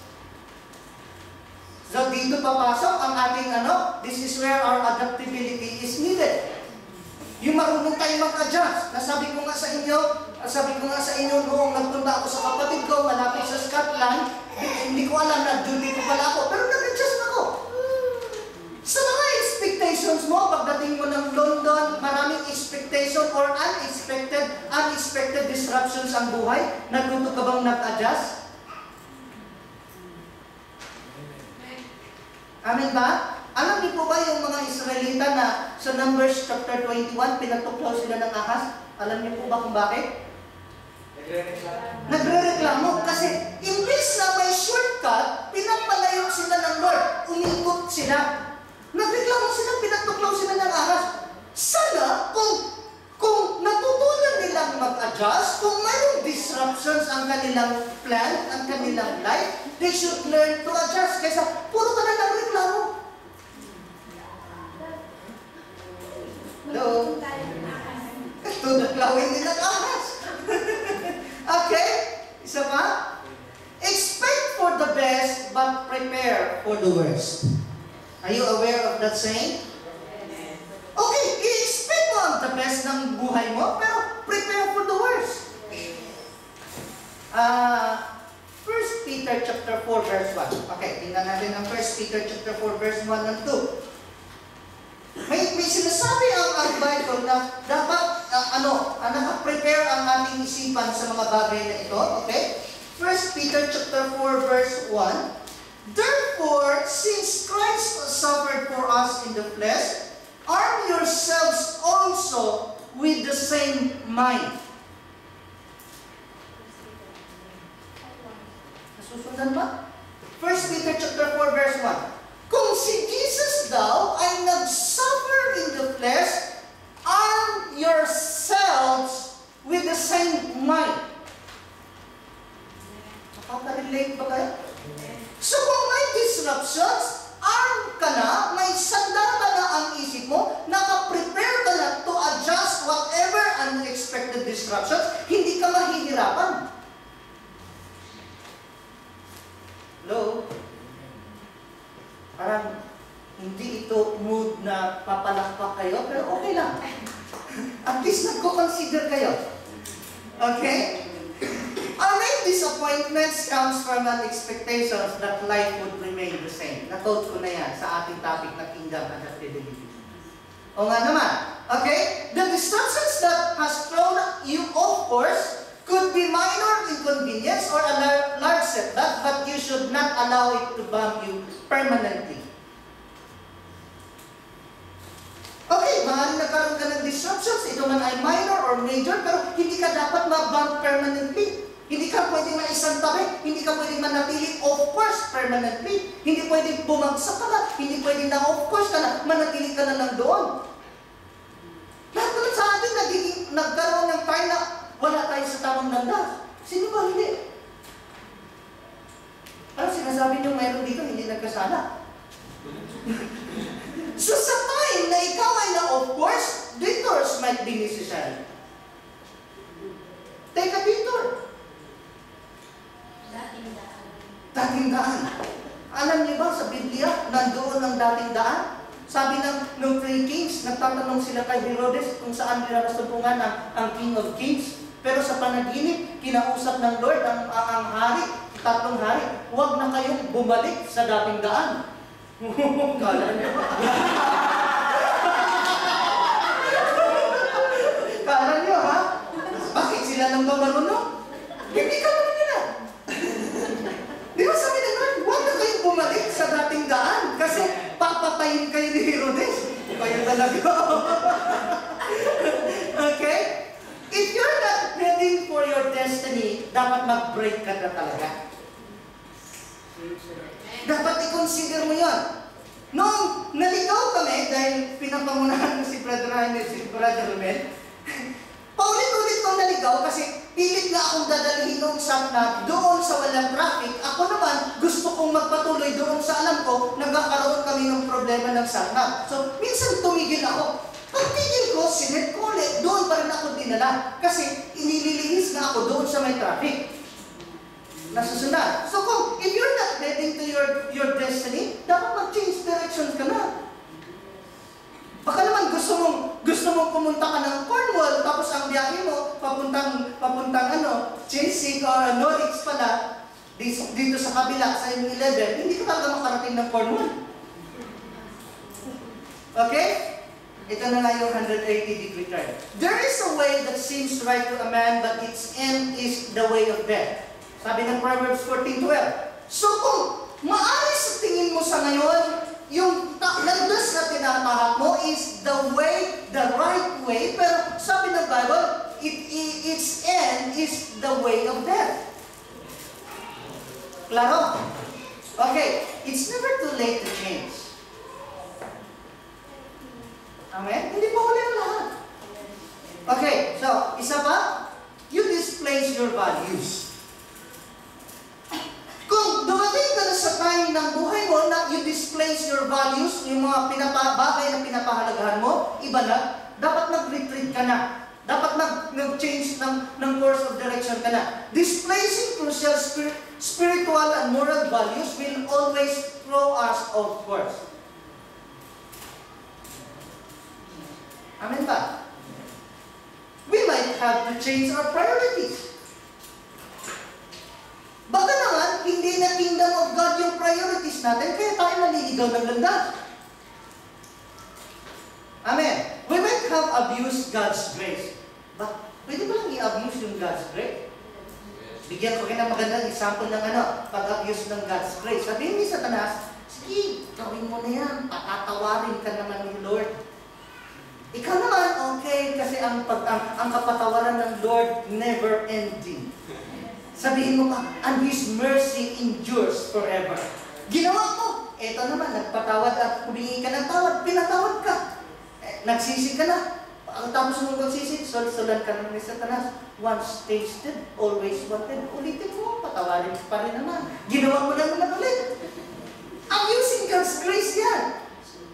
Speaker 3: So dito papasok ang ating this is where our adaptability is needed. Yung marunong tayo mag-adjust. Nasabi ko nga sa inyo noong nagpunta ako sa kapatid ko, malapit sa Scotland, hindi ko alam na doon dito pala ako, pero nag-adjust ako. Sa mga expectations mo, pagdating mo ng London, maraming expectation or unexpected disruptions ang buhay, natuto ka bang nag-adjust? Amen ba? Alam niyo po ba yung mga Israelita na sa Numbers chapter 21, pinatuklaw sila ng ahas? Alam niyo po ba kung bakit? Nagre-reklamo kasi imbis na may shortcut, pinapalayo sila ng Lord. Umikot sila. Nagreklamo sila, pinatuklaw sila ng ahas. Sana kung natutunan nilang mag-adjust, kung mayroong disruptions ang kanilang plan, ang kanilang life, they should learn to adjust. Kaysa puro ka na lang reklamo. Hello? Ito, naglawin din ang ahas. Okay? Isa pa? Expect for the best, but prepare for the worst. Are you aware of that saying? Okay, i-expect mo ang the best ng buhay mo, pero prepare for the worst. 1 Peter chapter 4 verse 1. Okay, tingnan natin ang 1 Peter chapter 4 verse 1 and 2. May sinasabi ang Bible na dapat naka-prepare ang ating isipan sa mga bagay na ito. Okay? 1 Peter chapter 4 verse 1. Therefore, since Christ suffered for us in the flesh, arm yourselves also with the same mind. Nasusundan ba? 1 Peter chapter 4 verse 1. Kung si Jesus daw ay nag-suffer in the flesh, arm yourselves with the same mind. Nakaka-relate ba kayo? So kung may disruptions, arm ka na, may sandal ka na ang isip mo, naka-prepare ka na to adjust whatever unexpected disruptions, hindi ka mahihirapan. Hello? Parang hindi ito mood na papalakpak kayo, pero okay lang. At least nagko-consider kayo. Okay? Our main disappointments comes from an expectations that life would remain the same. Na-quote ko na yan sa ating topic na Kingdom and Adaptability. O nga naman. Okay? The disruptions that has thrown you off course could be minor inconvenience or a large setback, but you should not allow it to bump you permanently. Okay, maaaring nagkaroon ka ng disruptions, ito man ay minor or major, pero hindi ka dapat ma-bump permanently. Hindi ka pwedeng maisang tabi, hindi ka pwedeng manatili off course permanently, hindi pwedeng bumagsak ka na, hindi pwedeng na off course ka na, manatili ka na lang doon. Lahat naman sa atin nagkaroon ng time na wala tayo sa tamang landas. Sino ba hindi? Ano sinasabi niyo mayroon dito, hindi nagkasala? So sa time na ikaw ay na-off course, detours might be necessary. Take a detour. Dating daan. Alam niyo ba sa Biblia, nandoon ang dating daan? Sabi ng three kings, nagtatanong sila kay Herodes kung saan dinarasumpungan ang King of Kings. Pero sa panaginip, kinausap ng Lord ang hari, tatlong hari, huwag na kayong bumalik sa dating daan. Kala niyo ba? Kala niyo, ha? Bakit sila nang marunong? Hindi ka marunong yan. Di ba sabi ng Lord, huwag na kayong bumalik sa dating daan kasi papatayin kayo ni Herodes. Kayo talaga. Okay? If you're not ready for your destiny, dapat mag-break ka na talaga. Dapat i-consider mo yun. Noong naligaw kami, dahil pinapangunahan mo si Brother Rainer, si Brother Romel, paulit-ulit nung naligaw kasi pilit na akong dadalhin noong SAPNAP doon sa walang traffic. Ako naman, gusto kong magpatuloy doon sa alam ko, nagkakaroon kami ng problema ng SAPNAP. So, minsan tumigil ako. Pagtigil ko, sinet ko ulit, doon pa rin ako dinala. Kasi inililihis na ako doon sa may traffic. Nasusunod. So kung, if you're not heading to your destiny, dapat mag-change direction ka na. Baka naman gusto mong pumunta ka ng Cornwall, tapos ang biyahe mo, papuntang Chelsea or Norwich pala, dito sa kabila, sa M11, hindi ka talaga makarating ng Cornwall. Okay? Ito na nga yung 180-degree turn. There is a way that seems right to a man, but its end is the way of death. Sabi ng Proverbs 14:12. So kung maaari sa tingin mo sa ngayon, yung the way of death. Klaro? Okay, it's never too late to change. Amen? Hindi pa huli ang lahat. Okay, so, isa pa, you displace your values. Kung dumating ka na sa time ng buhay mo na you displace your values, yung mga bagay na pinapahalagahan mo, iba na, dapat nag-retreat ka na. Dapat nag-change ng course of direction ka na. Displacing crucial spiritual and moral values will always throw us off course. Amen ba? We might have to change our priorities. Baka naman, hindi na kingdom of God yung priorities natin, kaya tayo maliligaw ng landas. Amen. We might have abused God's grace. But pwede ba lang i-abuse yung God's grace? Bigyan ko kayo ng magandang example ng pag-abuse ng God's grace. Sabihin ni Satanas, sige, gawin mo na yan. Patatawarin ka naman ni Lord. Ikaw naman, okay, kasi ang kapatawaran ng Lord never ending. Sabihin mo pa, and His mercy endures forever. Ginawa mo. Eto naman, nagpatawad at humingi ka ng tawad. Pinatawad ka. Nagsisi ka na. Tapos mong magsisi, sulan ka ng Satanas. Once tasted, always wanted. Ulitin mo, patawarin pa rin naman. Ginawa mo na naman ulit. I'm using God's grace yan.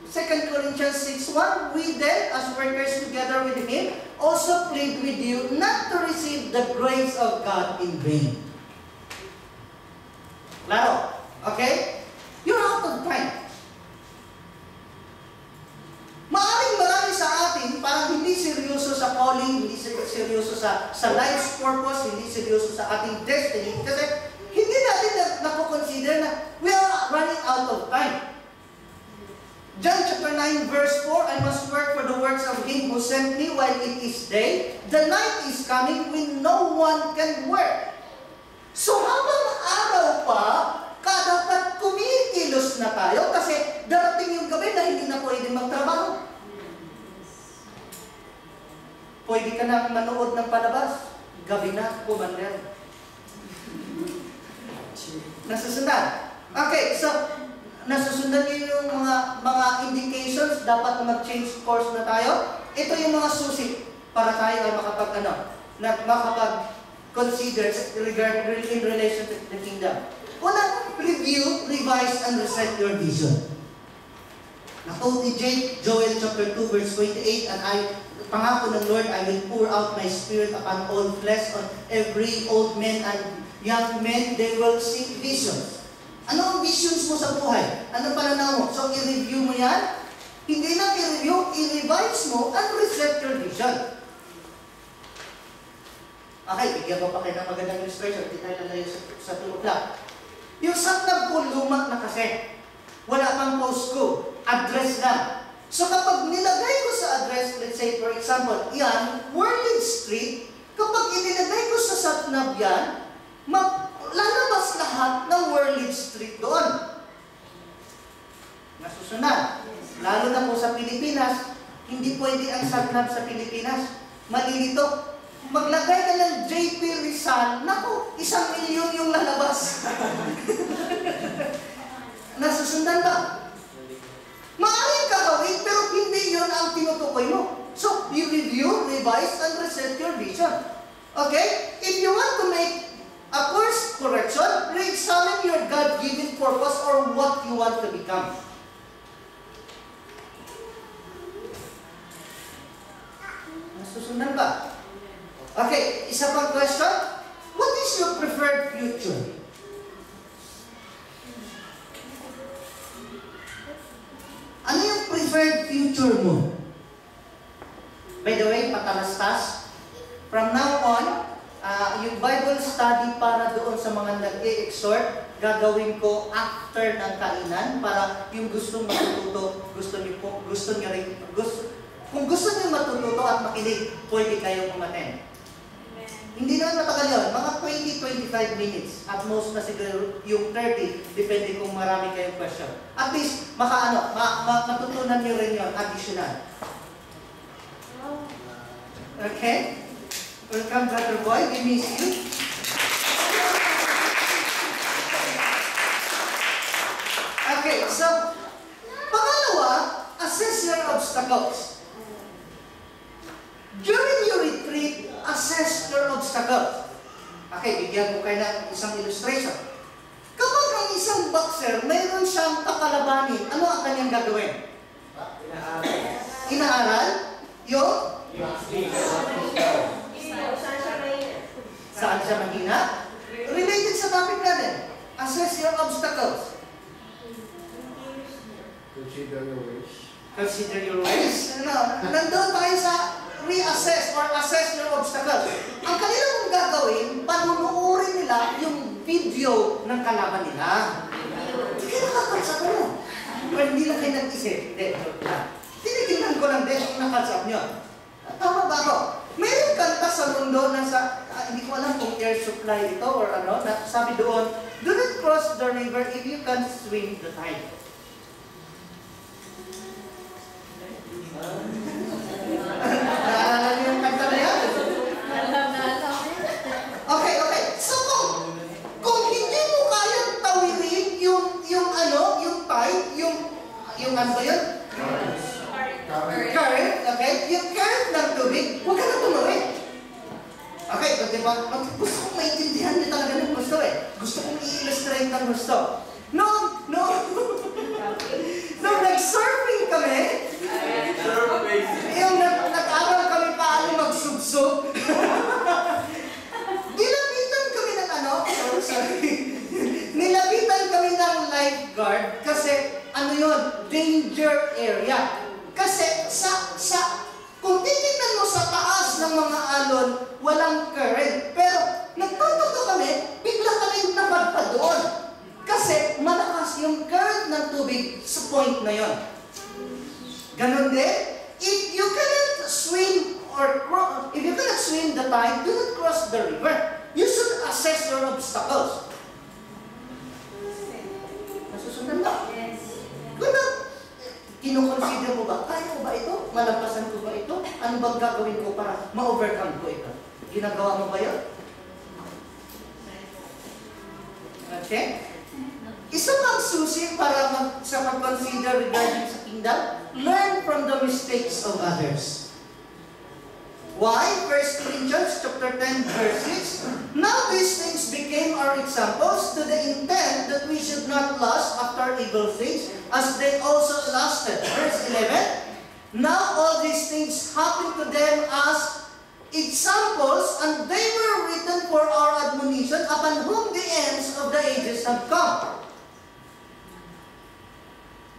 Speaker 3: 2 Corinthians 6:1, we then, as workers together with Him, also plead with you not to receive the grace of God in vain. Claro? Okay? You're out of time. Maaring marami sa atin, parang hindi seryoso sa calling, hindi seryoso sa life's purpose, hindi seryoso sa ating destiny, kasi hindi natin napoconsider na we are running out of time. John chapter 9 verse 4, I must work for the works of Him who sent me while it is day. The night is coming when no one can work. So habang araw pa, dapat kumikilos na tayo kasi darating yung gabi na hindi na pwede magtrabaho. Pwede ka na manood ng palabas. Gabi na, kumander. Nasusundan. Okay, so nasusundan niyo yung mga indications, dapat na mag-change course na tayo. Ito yung mga susi para tayo ay makapag-consider in relation to the kingdom. Una, review, revise, and reset your vision. Nakote ni Joel chapter 2 verse 28, and pangako ng Lord, I will pour out my spirit upon all flesh, on every old man and young men, they will see visions. Ano ang visions mo sa buhay? Ano pananaw mo? So, i-review mo yan. Hindi lang i-review, i-revise mo and reset your vision. Okay, bigyan ko pa kayo ng magandang illustration. Hindi tayo lalayo sa tulog lang. Yung saknab ko, lumak na kasi. Wala pang postcode. Address lang. So, kapag nilagay ko sa address, let's say, for example, yan, World Street, kapag inilagay ko sa saknab yan, lalabas lahat ng World Street doon. Nasusunod. Lalo na po sa Pilipinas, hindi pwede ang saknab sa Pilipinas. Malilito. Maglagay ka ng JP Rizal, naku, 1 milyon yung lalabas. Nasusundan ba? Maaaring kakawin, pero hindi yun ang tinutukoy mo. So, you review, revise, and reset your vision. Okay? If you want to make a course correction, re-examine your God-given purpose or what you want to become. Nasusundan ba? Okay, isa pang question. What is your preferred future? Ano yung preferred future mo? By the way, patalastas, from now on, yung Bible study para doon sa mga nag-e-exhort, gagawin ko after ng kainan para yung gustong matututo, kung gusto niyo matututo at makinig, pwede kayong umattend. Hindi naman matagal yun, mga 20-25 minutes, at most na siguro yung 30, depende kung marami kayong question. At least, matutunan niyo rin yun, additional. Okay? Welcome, Brother Boy, we miss you. Okay, so, pangalawa, assess your obstacles. During your retreat, assess your obstacles. Okay, bigyan ko kayo ng isang illustration. Kapag ang isang boxer, mayroon siyang kakalabanin, ano ang kanyang gagawin? Inaaral? Yung? Saan siya mahina? Related sa topic natin. Assess your obstacles.
Speaker 2: Consider your ways.
Speaker 3: Consider your ways. Nandun tayo sa reassess or assess your obstacles. Ang kanila mong gagawin, panunuorin nila yung video ng kalaban nila. Hindi kayo nakakatsak mo. Or hindi lang kayo nag-isip. Hindi, joke lang. Tinitingnan ko lang din kung nakatsak nyo. Tama ba ako? Mayroong kanta sa mundo na sa, hindi ko alam kung air supply ito or ano, na sabi doon, do not cross the river if you can't swim the tide. Naalala niyo yung kanta na yan? Okay. So kung hindi mo kayang tawirin yung tide, yung ano ba yun? Current, okay? Yung current ng tubig, huwag ka na tumawid. Okay, diba? Gusto kong maintindihan niyo talaga ng gusto eh. Gusto kong i-illustrate ng gusto. Nung nag-surfing kami, yung nag-aral kami paano magsubsob, nilapitan kami ng nilapitan kami ng lifeguard kasi danger area. Kasi kung titignan mo sa taas ng mga alon, walang current. Pero nagtututo kami, bigla kami napadpad doon. Kasi malakas yung current ng tubig sa point na yon. Ganon din, if you cannot swim the tide, do not cross the river. You should assess your obstacles. Nasusundan ba? Ganon. Kino-consider mo ba? Kaya ko ba ito? Malampasan ko ba ito? Ano bang gagawin ko para ma-overcome ko ito? Ginagawa mo ba yun? Okay? Isa pang susi para sa pag-consider regarding sa kingdom, learn from the mistakes of others. Why? 1 Corinthians chapter 10, verse 6. Now these things became our examples to the intent that we should not lust after evil things, as they also lusted. Verse 11. Now all these things happened to them as examples, and they were written for our admonition, upon whom the ends of the ages have come.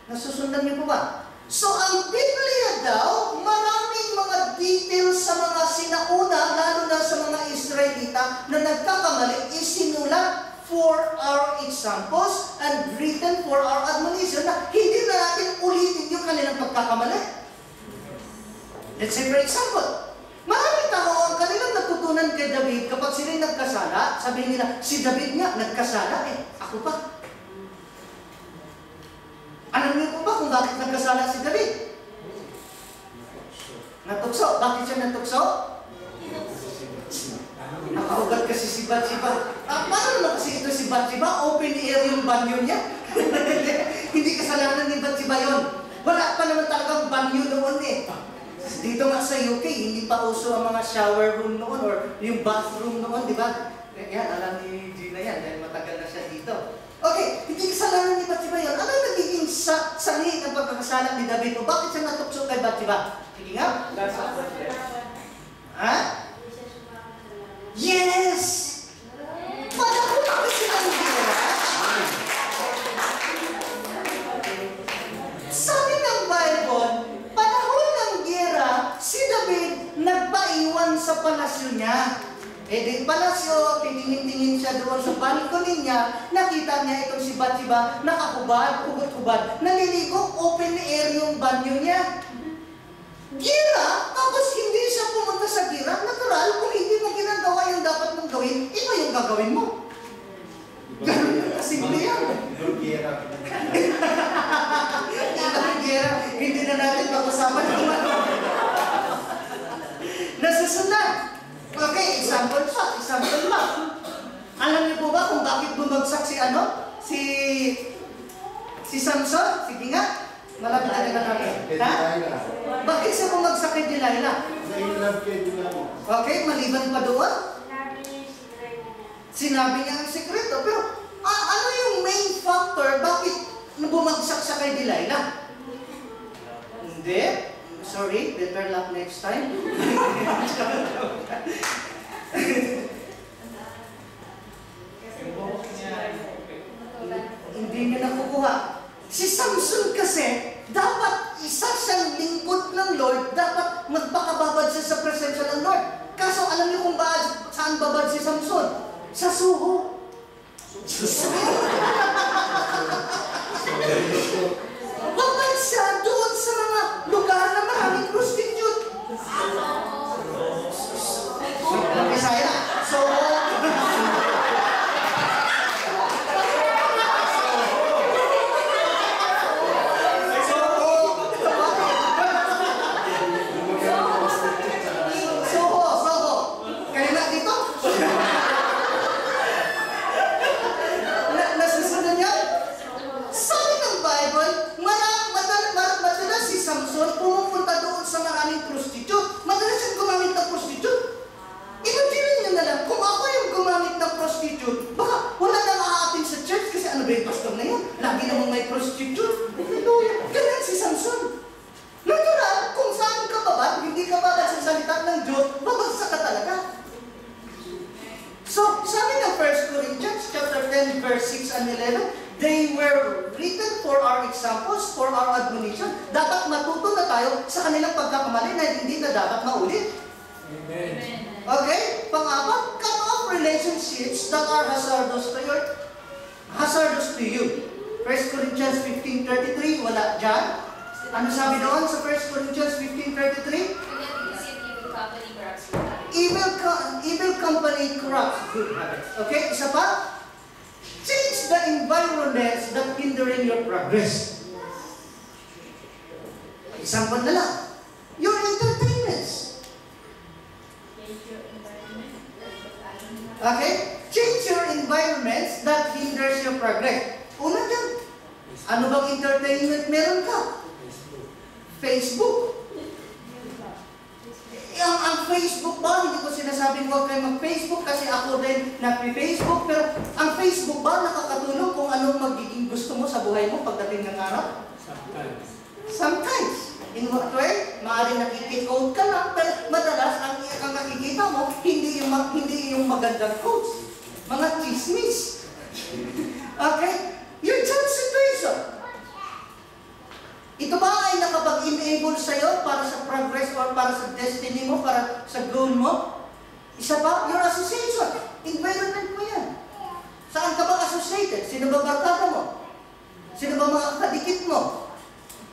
Speaker 3: Nasusundan niyo po ba? So, ang Biblia daw, maraming mga details sa mga sinauna, lalo na sa mga Israelita, na nagkakamali, isinulat for our examples and written for our admonition, na hindi na natin ulitin yung kanilang pagkakamali. Let's say, for example, maraming tao ang kanilang natutunan kay David kapag sila'y nagkasala, sabihin nila, si David nga, nagkasala ako pa. Alam niyo po ba kung bakit nagkasala si David? Natukso. Bakit siya natukso? Nakaugat kasi si Bathsheba. Paano naman kasi ito si Bathsheba? Open air yung banyo niya? Hindi kasalanan ni Bathsheba yun. Wala pa naman talagang banyo noon eh. Dito nga sa UK, hindi pa uso ang mga shower room noon or yung bathroom noon, di ba? Yan, alam ni Gina yan, dahil matagal na siya dito. Okay, hindi kasalanan ni Bathsheba yun. Ano nagiging sanhi ng pagkakasala ni David? O bakit siya natukso kay Bathsheba? Sige nga? Ha? Yes! Panahon kasi ng gera. Sabi ng Bible, panahon ng gera, si David nagpaiwan sa palasyo niya. Di palasyo, tiningin-tingin siya doon sa balcony niya, nakita niya itong si Bathsheba, nakahubad, hubad-hubad, naliligo, open air yung banyo niya. Gira, tapos hindi siya pumunta sa gira, natural, kung hindi mo ginagawa yung dapat mong gawin, iba yung gagawin mo. Ganun kasimple yan.
Speaker 2: Gira.
Speaker 3: Gira, hindi na natin pag-usapan yung ano. Nasusundan. Okay, example lang. Alam niyo po ba kung bakit bumagsak si Si Samson, sige nga. Malapit na nakakapit. Ha? Bakit siya bumagsak kay Delilah?
Speaker 2: Na-inlove kay Delilah.
Speaker 3: Okay, maliban pa doon? Sinabi niya ang sekreto. Pero ano yung main factor bakit bumagsak siya kay Delilah? Hindi. Sorry, better luck next time. Hindi niya nakukuha. Si Samson kasi, dapat isa siyang lingkod ng Lord, dapat magpakababad siya sa presensya ng Lord. Kaso alam niyo kung saan babad si Samson? Sa suho. Babad siya doon sa mga lugar na maraming prostitute. Bisaya. So, Samson pumupunta doon sa maraming prostitute. Madalas siyang gumamit ng prostitute. Imagine niyo na lang, kung ako yung gumamit ng prostitute, baka wala nang aatin sa church kasi ano ba yung pastor na yun? Lagi namang may prostitute. Hallelujah. Ganyan si Samson. Natural, kung saan ka babad, hindi ka babad sa salita ng Diyos, babagsak ka talaga. So, sabi ng 1 Corinthians chapter 10, verse 6 and 11, they were written for our examples, for our admonition. Dapat matuto na tayo sa kanilang pagkakamali na hindi na dapat maulit.
Speaker 2: Amen.
Speaker 3: Okay? Pang-apat, cut off relationships that are hazardous to you. 1 Corinthians 15:33, wala dyan. Ano sabi doon sa 1 Corinthians 15:33? Evil company corrupts good habits. Okay? Isa pa? Change the environments that hindering your progress. Example na lang. Your entertainments. Okay? Change your environments that hinders your progress. Una dyan. Ano bang entertainment meron ka? Facebook. Ang Facebook ba, hindi ko sinasabing huwag kayo mag-Facebook kasi ako din nag-Facebook, pero ang Facebook ba nakakatulong kung anong magiging gusto mo sa buhay mo pagdating ng araw? Sometimes. In what way? Maaaring nakikikote ka lang, pero madalas ang nakikita mo, hindi yung magandang quotes. Mga chismis. Okay? Your job situation. Ito ba ay nakapag-enable sa'yo para sa progress or para sa destiny mo, para sa goal mo? Isa pa, your association. Environment mo yan. Saan ka ba associated? Sino ba barkada mo? Sino ba mga kadikit mo?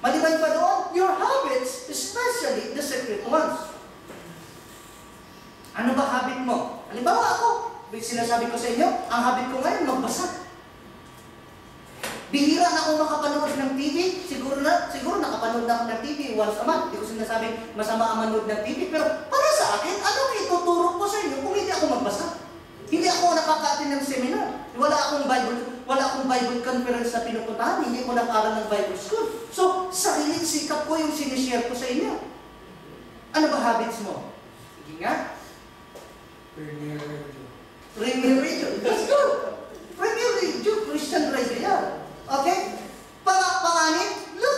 Speaker 3: Maliban pa doon, your habits, especially the secret ones. Ano ba habit mo? Halimbawa ako, sinasabi ko sa inyo, ang habit ko ngayon, magbasa. Bihira na ako makapanood ng TV. Siguro nakapanood na ako ng TV once a month. Hindi ko sinasabing masama ang manood ng TV. Pero para sa akin, anong ituturo ko sa inyo kung hindi ako magbasa? Hindi ako nakaka-attend ng seminar. Wala akong Bible conference na pinupuntahan. Hindi ko nag-aral ng Bible school. So, sariling sikap ko yung sinishare ko sa inyo. Ano ba habits mo? Sige nga. Premier Radio. That's good. Premier Radio. Christian Radio. Okay? Panganin, look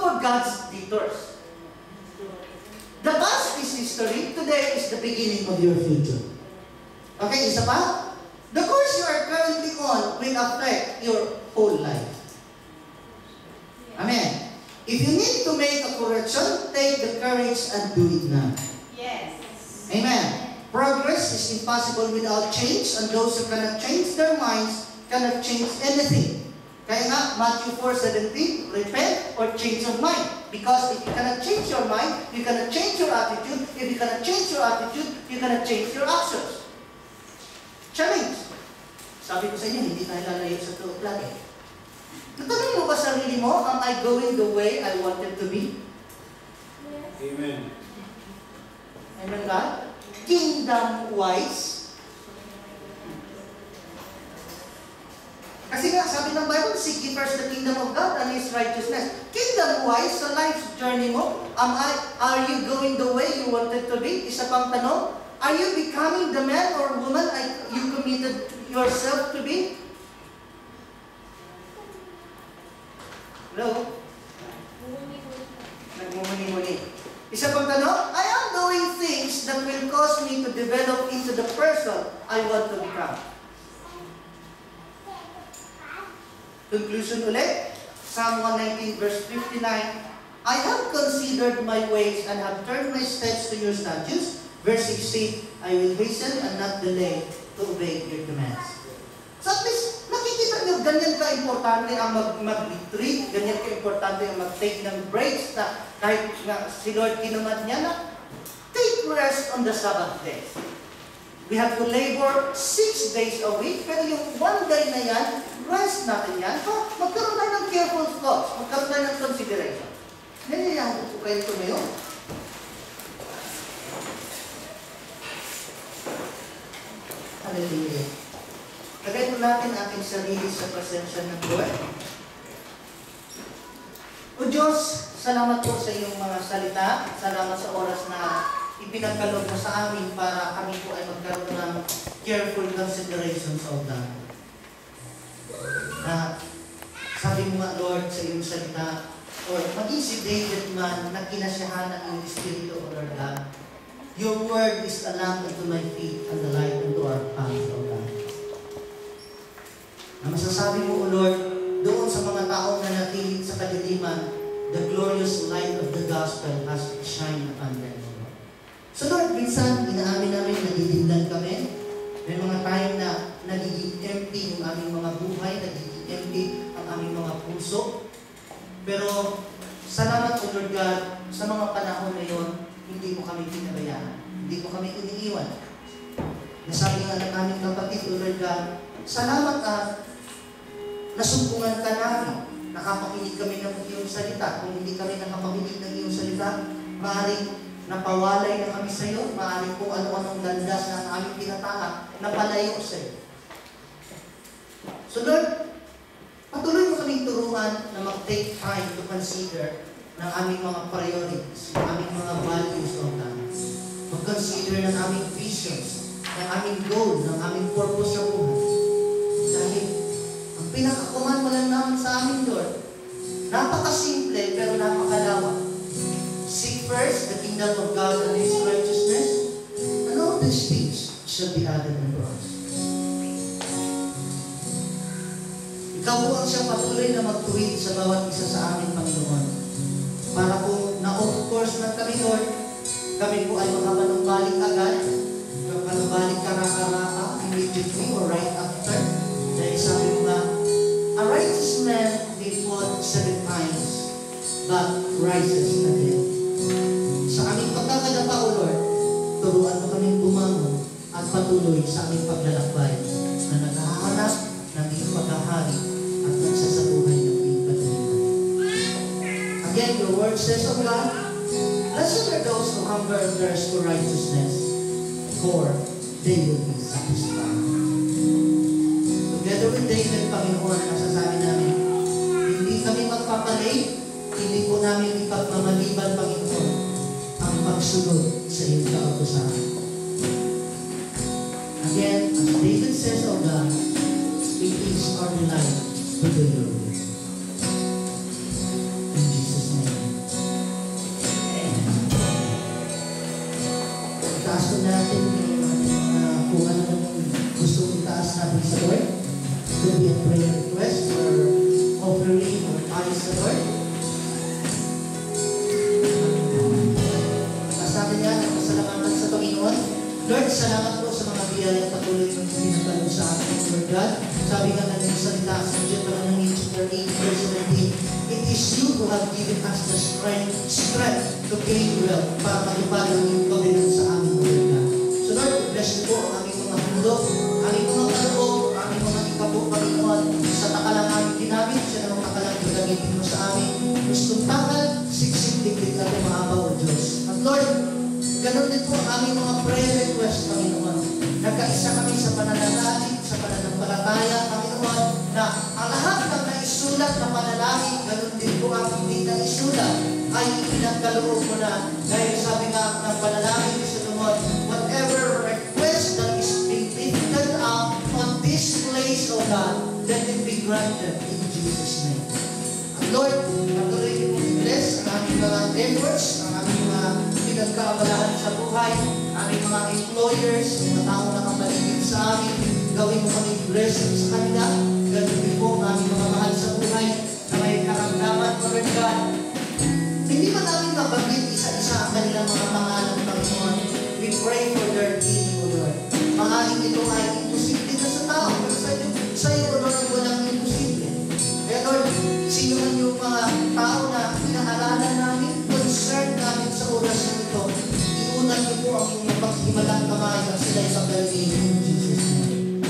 Speaker 3: for God's detours. The past is history. Today is the beginning
Speaker 1: Of your future.
Speaker 3: Okay, isa pa? The course you are currently on will affect your whole life. Amen. If you need to make a correction, take the courage and do it now.
Speaker 4: Yes.
Speaker 3: Amen. Progress is impossible without change, and those who cannot change their minds cannot change anything. Kaya nga, Matthew 4:17, repent or change your mind. Because if you cannot change your mind, you cannot change your attitude. If you cannot change your attitude, you cannot change your actions. Challenge. Sabi ko sa inyo, hindi tayo lalayo sa tuot lagi. Natanong mo ba sarili mo, am I going the way I wanted to be?
Speaker 2: Amen.
Speaker 3: Amen God? Kingdom-wise. Kasi nga, sabi ng Bible, seek ye first the kingdom of God and His righteousness. Kingdom-wise, sa life's journey mo, are you going the way you wanted to be? Isa pang tanong, are you becoming the man or woman you committed yourself to be? Hello? Nagmumuni-muni. Isa pang tanong, I am doing things that will cause me to develop into the person I want to become. Conclusion ulit, Psalm 119 verse 59, I have considered my ways and have turned my steps to your statutes. Verse 16, I will hasten and not delay to obey your commands. So at least, nakikita nyo, ganyan ka-importante ang mag-retreat, ganyan ka-importante ang mag-take ng breaks na kahit nga si Lord kinumad niya na take rest on the Sabbath day. We have to labor 6 days a week, pero yung 1 day na yan, rest natin yan. So, magkaroon tayo ng careful thoughts, magkaroon tayo ng consideration. Nangyayari po kayo tumayo. Hallelujah. Lagay po natin ating sarili sa presensya ng Lord. O Diyos, salamat po sa iyong mga salita. Salamat sa oras na ipinagkaloob mo sa amin para kami po ay magkaroon ng careful considerations of that. Sabi mo nga, Lord, sa iyong salita, or maging si David man na kinasyahan ng iyong Espiritu, O Lord God, your word is a lamp unto my feet and a light unto our path, O God. Na masasabi mo, O Lord, doon sa mga taong na natilit sa kadiliman, the glorious light of the gospel has shined upon them. So Lord, minsan, inaamin namin, nadidimlan kami. May mga time na nagiging empty yung aming mga buhay, nagiging empty ang aming mga puso. Pero, salamat o Lord God, sa mga panahon na yun, hindi mo kami pinabayaan. Hindi mo kami iniiwan. Nasabi nga ng aming kapatid, O Lord God, salamat at nasumpungan ka namin. Nakapakinig kami ng iyong salita. Kung hindi kami nakapakinig ng iyong salita, maaaring napawalay na kami sa iyo, maaaring kung ano-anong landas na aming tinatahak, napalayo sa iyo. So Lord, patuloy mo kaming turuan na mag-take time to consider ng aming mga priorities, ng aming mga values of God. Mag-consider ng aming visions, ng aming goal, ng aming purpose sa buhay. Dahil ang pinakakuman mo lang naman sa amin, Lord, napakasimple pero napakalawak. Seek first the kingdom of God and His righteousness, and all these things shall be added unto us. Ikaw po ang siyang patuloy na magtuwid sa bawat isa sa amin, Panginoon. Para kung na-off course na kami, Lord, kami po ay makapanumbalik agad, makapanumbalik karaka-raka, immediately or right after. Dahil sabi mo nga, a righteous man may fall 7 times, but rises again. Sa aming pagkakadapa, O Lord, turuan mo kaming bumangon at patuloy sa aming paglalakbay na naghahanap ng iyong paghahari at nagsasabuhay ng iyong katahimikan. Again, your word says, O God, blessed are those who hunger and thirst for righteousness, for they will be satisfied. Together with David, Panginoon, nasasabi namin, hindi kami magpapalate, hindi po namin ipagmamaliban, Panginoon, ang pagsunod sa iyong kautusan. Again, as David says, O God, it is our delight to do your will. In Jesus' name. Amen. Itaas ko natin kung ano gusto itaas natin sa Lord. Could be a prayer request or offering or ayos sa Lord. Natin yan ang pasalamatan sa Panginoon. Lord, salamat po sa mga biyayang patuloy ng pinagkalong sa akin, Lord God. Sabi nga ng salita sa Deuteronomy chapter 8, verse 17, it is you who have given us the strength to gain wealth para matupad ang iyong covenant sa amin, Lord God. So Lord, bless you po ang aming mga mundo, aming mga kaloob, aming mga ikapo, Panginoon, sa takalang aming ginamit, sa namang takalang gagamitin mo sa amin. Gustong takal, siksik-dikdik natin maabaw, O Diyos. At Lord, ganun din po ang aming mga prayer request, Panginoon. Nagkaisa kami sa pananalalig, sa pananampalataya, Panginoon, na ang lahat ng naisulat na panalangin, ganun din po ang hindi naisulat, ay pinagkaloob mo na. Dahil sabi nga ng panalangin ni Solomon, whatever request that is being lifted up on this place, O God, let it be granted in Jesus' name. And Lord, patuloy niyo po i-bless ang aming mga efforts, ang aming mga pinagkaabalahan sa buhay, aming mga employers, mga tao na kamaligid sa amin, gawin mo kami blessing sa kanila, ganun din po ang aming mga mahal sa buhay na may karamdaman, Lord God. Hindi ba namin mabanggit isa-isa ang kanilang mga pangalan, Panginoon? We pray for their healing, O Lord. Maaaring ito ay imposible na sa tao, pero sa iyo, O Lord, walang imposible. Kaya Lord, sino man yung mga tao na pinahalalan namin, concern namin sa oras na ito, iunan niyo po ang inyong paghimalang kamay at sila'y pagdaling in Jesus' name.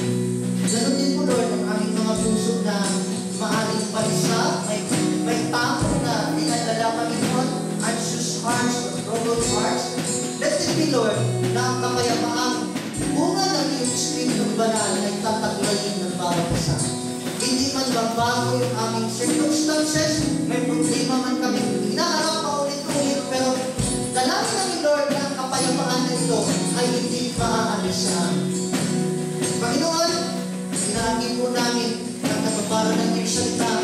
Speaker 3: Ganun din po, Lord, ang aming mga puso na maaaring palisa, may tao na dinadala kami, Lord, anxious hearts or troubled hearts. Let it be, Lord, na ang kapayapaan, bunga ng iyong Espiritu Banal ay tataglayin ng bawat isa. Hindi man bago yung aming circumstances, may problema man kami, hinaharap pa ulit-ulit, pero dalangin namin, Lord, na ang kapayapaan na ito ay hindi maaalis sa amin. Panginoon, hinahangin po namin ang katuparan ng iyong salita